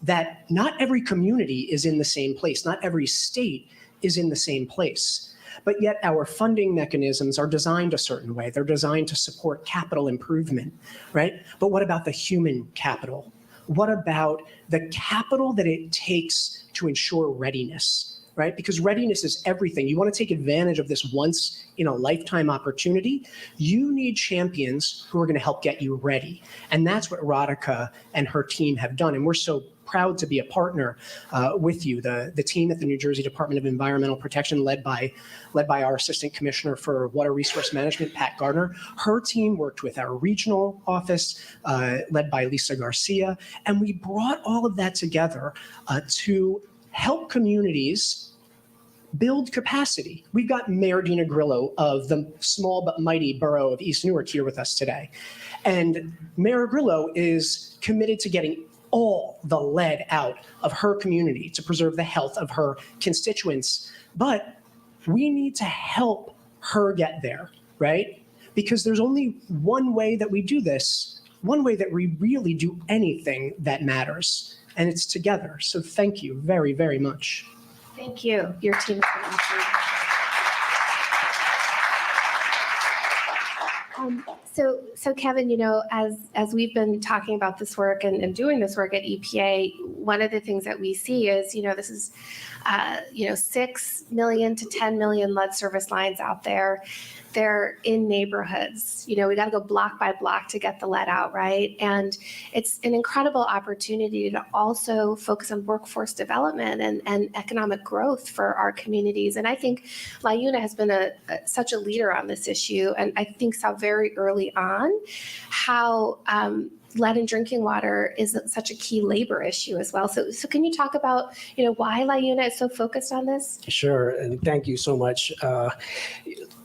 [SPEAKER 5] that not every community is in the same place, not every state is in the same place. But yet our funding mechanisms are designed a certain way. They're designed to support capital improvement, right? But what about the human capital? What about the capital that it takes to ensure readiness, right? Because readiness is everything. You want to take advantage of this once in a lifetime opportunity. You need champions who are going to help get you ready. And that's what Radhika and her team have done. And we're so proud to be a partner with you. The team at the New Jersey Department of Environmental Protection, led by our Assistant Commissioner for Water Resource Management, Pat Gardner. Her team worked with our regional office, led by Lisa Garcia, and we brought all of that together to help communities build capacity. We've got Mayor Dina Grillo of the small but mighty borough of East Newark here with us today. And Mayor Grillo is committed to getting all the lead out of her community to preserve the health of her constituents. But we need to help her get there, right? Because there's only one way that we do this, one way that we really do anything that matters, and it's together. So thank you very, very much.
[SPEAKER 3] Thank you. Your team has been awesome. So Kevin, you know, as we've been talking about this work and doing this work at EPA, one of the things that we see is, you know, this is, 6 million to 10 million lead service lines out there. They're in neighborhoods. You know, we got to go block by block to get the lead out, right? And it's an incredible opportunity to also focus on workforce development and economic growth for our communities. And I think LIUNA has been such a leader on this issue, and I think saw very early on how lead in drinking water is such a key labor issue as well. So can you talk about, you know, why LIUNA is so focused on this?
[SPEAKER 6] Sure, and thank you so much.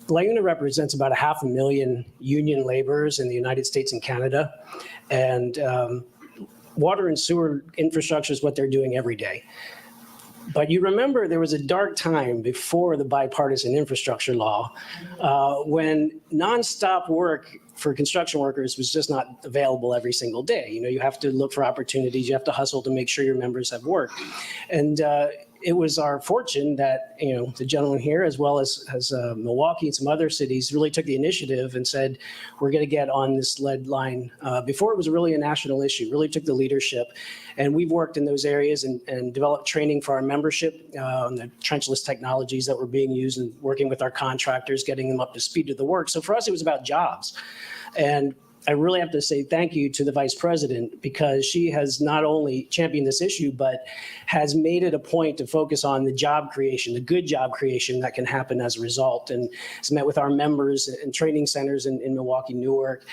[SPEAKER 6] LIUNA represents about 500,000 union laborers in the United States and Canada, and water and sewer infrastructure is what they're doing every day. But you remember there was a dark time before the bipartisan infrastructure law when nonstop work for construction workers was just not available every single day. You know, you have to look for opportunities, you have to hustle to make sure your members have work. And it was our fortune that, you know, the gentleman here, as well as Milwaukee and some other cities, really took the initiative and said, we're going to get on this lead line before it was really a national issue, really took the leadership. And we've worked in those areas and developed training for our membership on the trenchless technologies that were being used and working with our contractors, getting them up to speed to the work. So for us, it was about jobs. And I really have to say thank you to the Vice President, because she has not only championed this issue, but has made it a point to focus on the job creation, the good job creation that can happen as a result, and has met with our members and training centers in Milwaukee, Newark.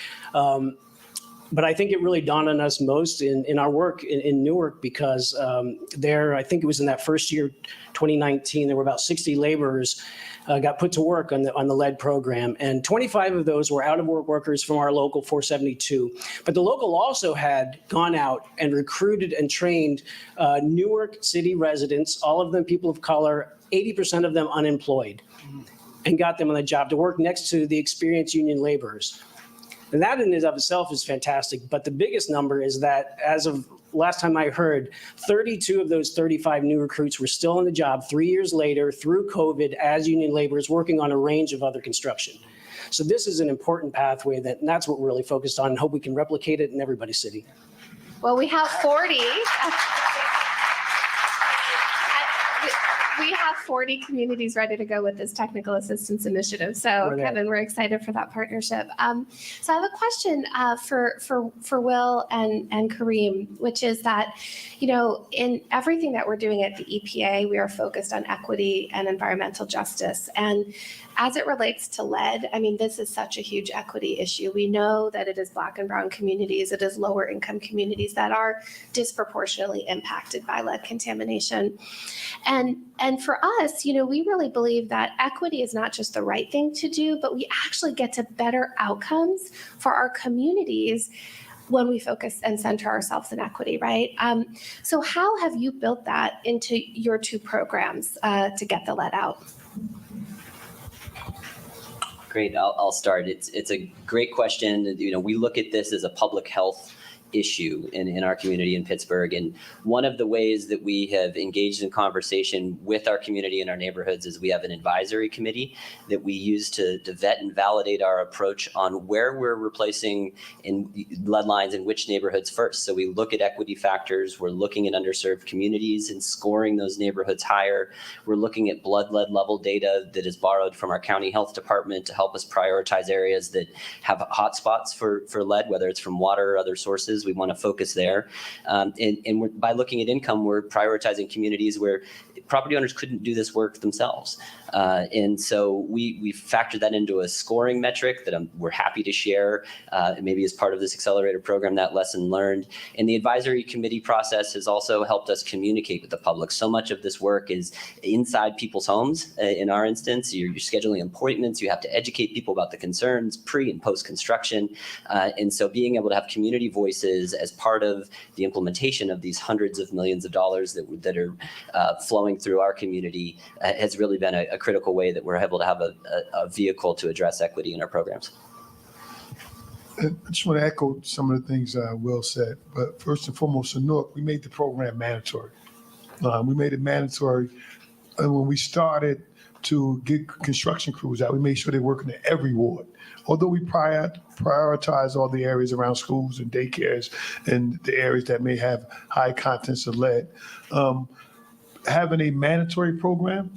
[SPEAKER 6] But I think it really dawned on us most in our work in Newark, because I think it was in that first year, 2019, there were about 60 laborers got put to work on the lead program, and 25 of those were out of work workers from our local 472. But the local also had gone out and recruited and trained Newark City residents, all of them people of color, 80% of them unemployed, and got them on the job to work next to the experienced union laborers. And that in and of itself is fantastic. But the biggest number is that as of last time I heard, 32 of those 35 new recruits were still on the job 3 years later through COVID as union laborers working on a range of other construction. So this is an important pathway and that's what we're really focused on, and hope we can replicate it in everybody's city.
[SPEAKER 3] Well, we have 40. We have 40 communities ready to go with this technical assistance initiative. So Kevin, we're excited for that partnership. So I have a question for Will and Kareem, which is that, you know, in everything that we're doing at the EPA, we are focused on equity and environmental justice. And as it relates to lead, I mean, this is such a huge equity issue. We know that it is Black and Brown communities, it is lower income communities that are disproportionately impacted by lead contamination. And for us, you know, we really believe that equity is not just the right thing to do, but we actually get to better outcomes for our communities when we focus and center ourselves in equity, right? So how have you built that into your two programs to get the lead out?
[SPEAKER 4] Great, I'll start. It's a great question. You know, we look at this as a public health issue in our community in Pittsburgh. And one of the ways that we have engaged in conversation with our community and our neighborhoods is we have an advisory committee that we use to vet and validate our approach on where we're replacing in lead lines in which neighborhoods first. So we look at equity factors, we're looking at underserved communities and scoring those neighborhoods higher. We're looking at blood lead level data that is borrowed from our county health department to help us prioritize areas that have hotspots for lead, whether it's from water or other sources. We want to focus there. And by looking at income, we're prioritizing communities where property owners couldn't do this work themselves. And so we factored that into a scoring metric that we're happy to share, maybe as part of this accelerator program, that lesson learned. And the advisory committee process has also helped us communicate with the public. So much of this work is inside people's homes. In our instance, you're scheduling appointments, you have to educate people about the concerns pre and post construction. And so being able to have community voices as part of the implementation of these hundreds of millions of dollars that are flowing through our community has really been a critical way that we're able to have a vehicle to address equity in our programs.
[SPEAKER 22] And I just want to echo some of the things Will said. But first and foremost, in Newark, we made the program mandatory. We made it mandatory. And when we started to get construction crews out, we made sure they're working in every ward. Although we prioritize all the areas around schools and daycares and the areas that may have high contents of lead, having a mandatory program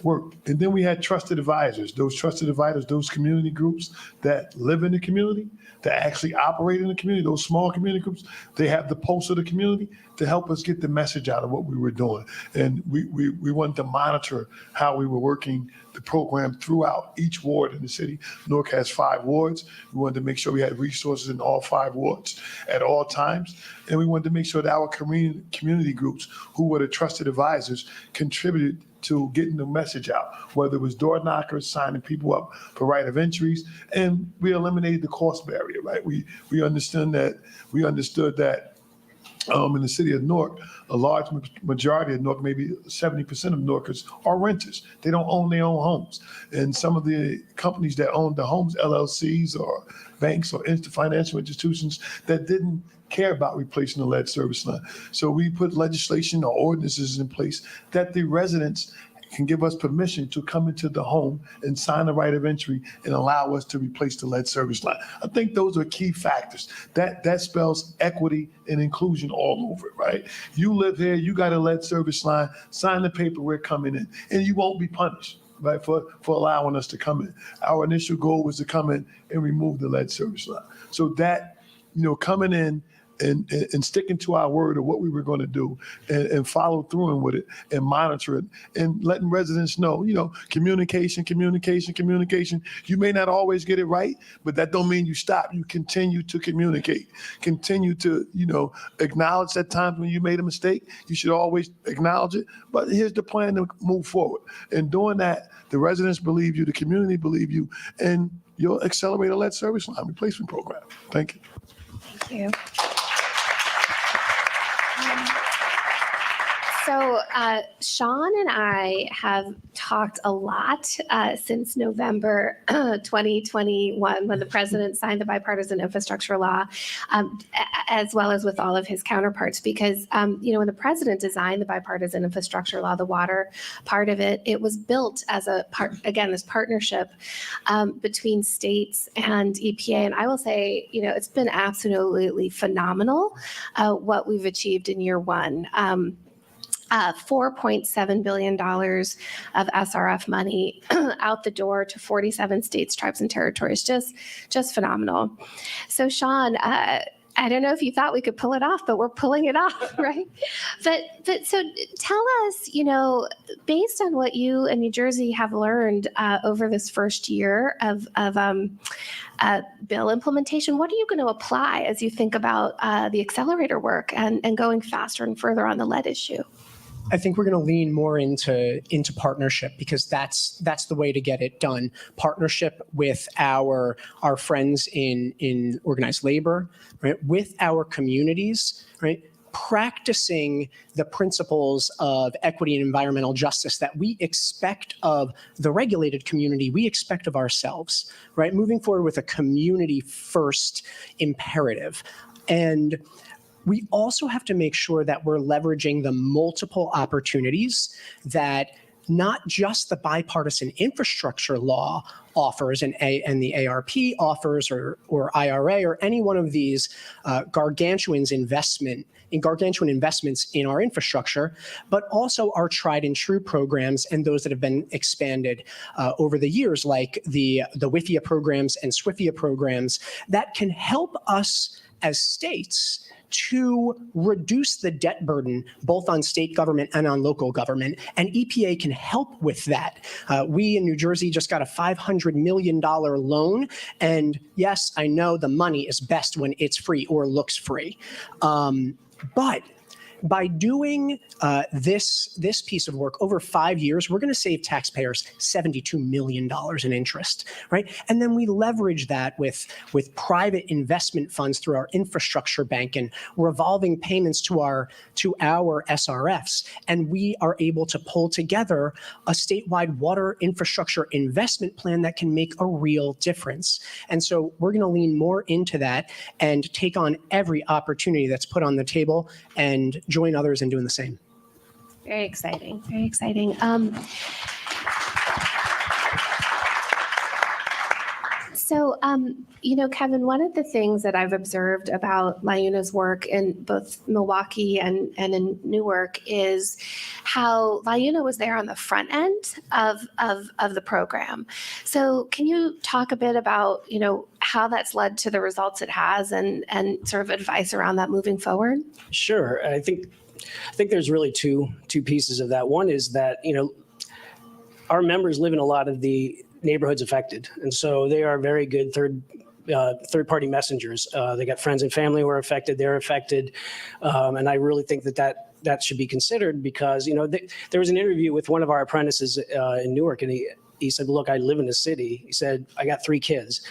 [SPEAKER 22] worked. And then we had trusted advisors. Those trusted advisors, those community groups that live in the community, that actually operate in the community, those small community groups, they have the pulse of the community to help us get the message out of what we were doing. And we wanted to monitor how we were working the program throughout each ward in the city. Newark has 5 wards. We wanted to make sure we had resources in all 5 wards at all times. And we wanted to make sure that our community groups, who were the trusted advisors, contributed to getting the message out, whether it was door knockers, signing people up for right of entries, and we eliminated the cost barrier, right? We understood that in the city of Newark, a large majority of Newark, maybe 70% of Newarkers are renters. They don't own their own homes. And some of the companies that own the homes, LLCs or banks or financial institutions that didn't care about replacing the lead service line. So we put legislation or ordinances in place that the residents can give us permission to come into the home and sign a right of entry and allow us to replace the lead service line. I think those are key factors. That spells equity and inclusion all over it, right? You live here, you got a lead service line, sign the paper, we're coming in, and you won't be punished, right, for allowing us to come in. Our initial goal was to come in and remove the lead service line. So that, coming in and sticking to our word of what we were going to do and follow through with it and monitor it and letting residents know, communication. You may not always get it right, but that don't mean you stop. You continue to communicate, continue to, acknowledge at times when you made a mistake. You should always acknowledge it, but here's the plan to move forward. And doing that, the residents believe you, the community believe you, and you'll accelerate a lead service line replacement program. Thank you.
[SPEAKER 3] Thank you. So Sean and I have talked a lot since November 2021, when the president signed the bipartisan infrastructure law, as well as with all of his counterparts, because, when the president designed the bipartisan infrastructure law, the water part of it, it was built as this partnership between states and EPA. And I will say, it's been absolutely phenomenal what we've achieved in year one. $4.7 billion of SRF money out the door to 47 states, tribes, and territories. Just phenomenal. So Sean, I don't know if you thought we could pull it off, but we're pulling it off, right? But so tell us, based on what you and New Jersey have learned over this first year of bill implementation, what are you going to apply as you think about the accelerator work and going faster and further on the lead issue?
[SPEAKER 5] I think we're going to lean more into partnership, because that's the way to get it done. Partnership with our friends in organized labor, right? With our communities, right? Practicing the principles of equity and environmental justice that we expect of the regulated community, we expect of ourselves, right? Moving forward with a community first imperative. And we also have to make sure that we're leveraging the multiple opportunities that not just the bipartisan infrastructure law offers and the ARP offers, or IRA, or any one of these gargantuan investments in our infrastructure, but also our tried and true programs and those that have been expanded over the years, like the WIFIA programs and SWIFIA programs that can help us as states to reduce the debt burden, both on state government and on local government. And EPA can help with that. We in New Jersey just got a $500 million loan. And yes, I know the money is best when it's free or looks free. But by doing this piece of work over 5 years, we're going to save taxpayers $72 million in interest, right? And then we leverage that with private investment funds through our infrastructure bank and revolving payments to our SRFs. And we are able to pull together a statewide water infrastructure investment plan that can make a real difference. And so we're going to lean more into that and take on every opportunity that's put on the table and join others in doing the same.
[SPEAKER 3] Very exciting. Very exciting. So, Kevin, one of the things that I've observed about LiUNA's work in both Milwaukee and in Newark is how LiUNA was there on the front end of the program. So can you talk a bit about, how that's led to the results it has and sort of advice around that moving forward?
[SPEAKER 6] Sure. I think there's really two pieces of that. One is that, our members live in a lot of the neighborhoods affected. And so they are very good third-party messengers. They got friends and family who are affected, they're affected. And I really think that should be considered because, there was an interview with one of our apprentices in Newark, and he said, look, I live in the city. He said, I got 3 kids.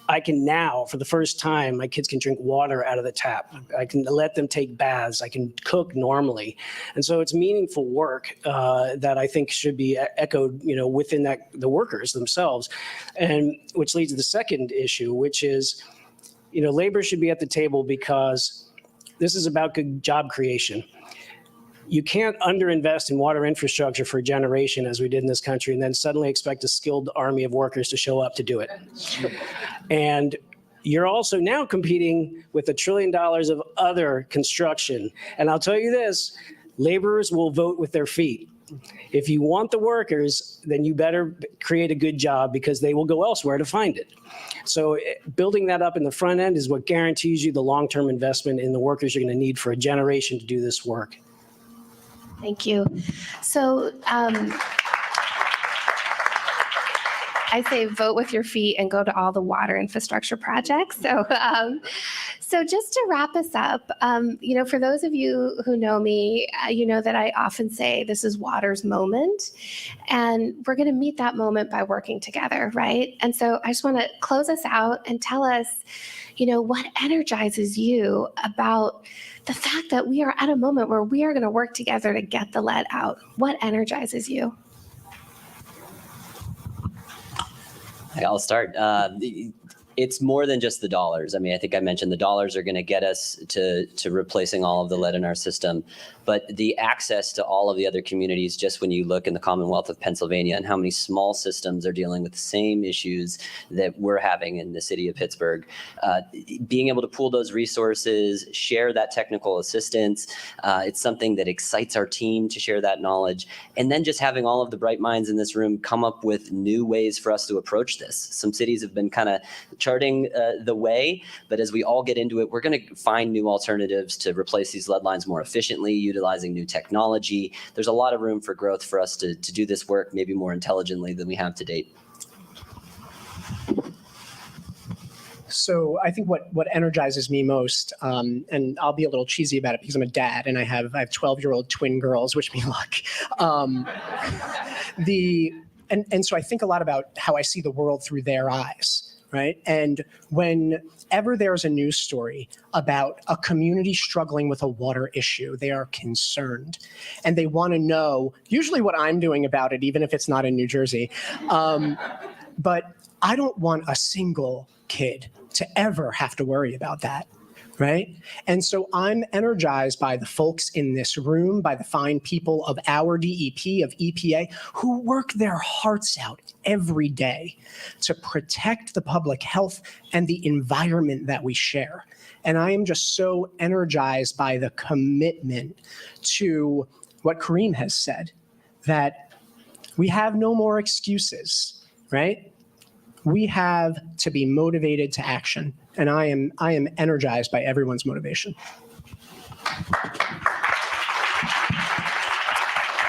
[SPEAKER 6] I can now, for the first time, my kids can drink water out of the tap. I can let them take baths. I can cook normally. And so it's meaningful work that I think should be echoed, within the workers themselves. And which leads to the second issue, which is, labor should be at the table because this is about good job creation. You can't underinvest in water infrastructure for a generation as we did in this country and then suddenly expect a skilled army of workers to show up to do it. And you're also now competing with $1 trillion of other construction. And I'll tell you this, laborers will vote with their feet. If you want the workers, then you better create a good job because they will go elsewhere to find it. So building that up in the front end is what guarantees you the long-term investment in the workers you're going to need for a generation to do this work.
[SPEAKER 3] Thank you. So I say vote with your feet and go to all the water infrastructure projects. So just to wrap us up, for those of you who know me, you know that I often say this is water's moment, and we're going to meet that moment by working together, right? And so I just want to close us out and tell us, what energizes you about the fact that we are at a moment where we are going to work together to get the lead out. What energizes you?
[SPEAKER 4] I'll start. It's more than just the dollars. I mean, I think I mentioned the dollars are going to get us to replacing all of the lead in our system. But the access to all of the other communities, just when you look in the Commonwealth of Pennsylvania and how many small systems are dealing with the same issues that we're having in the city of Pittsburgh, being able to pool those resources, share that technical assistance, it's something that excites our team to share that knowledge. And then just having all of the bright minds in this room come up with new ways for us to approach this. Some cities have been kind of charting the way, but as we all get into it, we're going to find new alternatives to replace these lead lines more efficiently, utilizing new technology. There's a lot of room for growth for us to do this work maybe more intelligently than we have to date.
[SPEAKER 5] So I think what energizes me most, and I'll be a little cheesy about it because I'm a dad and I have 12-year-old twin girls, wish me luck. And so I think a lot about how I see the world through their eyes. Right. And whenever there's a news story about a community struggling with a water issue, they are concerned and they want to know usually what I'm doing about it, even if it's not in New Jersey. But I don't want a single kid to ever have to worry about that. Right. And so I'm energized by the folks in this room, by the fine people of our DEP, of EPA, who work their hearts out every day to protect the public health and the environment that we share. And I am just so energized by the commitment to what Karine has said, that we have no more excuses, right? We have to be motivated to action. And I am energized by everyone's motivation.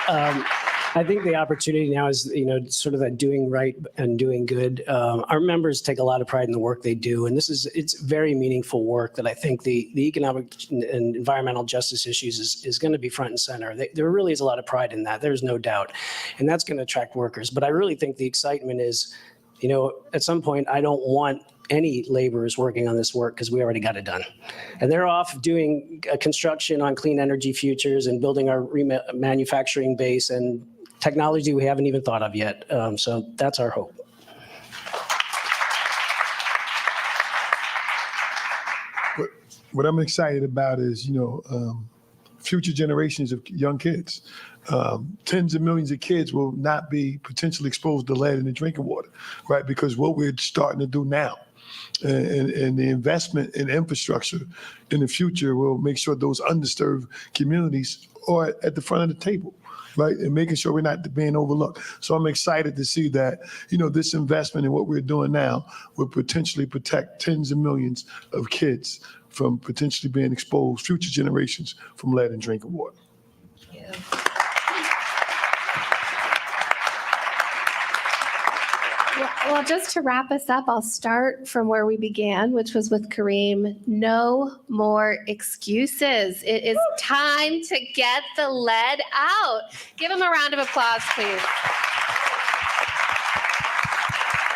[SPEAKER 6] I think the opportunity now is, sort of that doing right and doing good. Our members take a lot of pride in the work they do, and it's very meaningful work that I think the economic and environmental justice issues is going to be front and center. There really is a lot of pride in that. There's no doubt, and that's going to attract workers. But I really think the excitement is, at some point, I don't want any laborers working on this work because we already got it done. And they're off doing construction on clean energy futures and building our manufacturing base and technology we haven't even thought of yet. So that's our hope.
[SPEAKER 22] What I'm excited about is, future generations of young kids. Tens of millions of kids will not be potentially exposed to lead in the drinking water, right? Because what we're starting to do now and the investment in infrastructure in the future will make sure those undisturbed communities are at the front of the table, right? And making sure we're not being overlooked. So I'm excited to see that, this investment in what we're doing now will potentially protect tens of millions of kids from potentially being exposed, future generations, from lead in drinking water.
[SPEAKER 3] Well, just to wrap us up, I'll start from where we began, which was with Kareem. No more excuses. It is time to get the lead out. Give him a round of applause, please.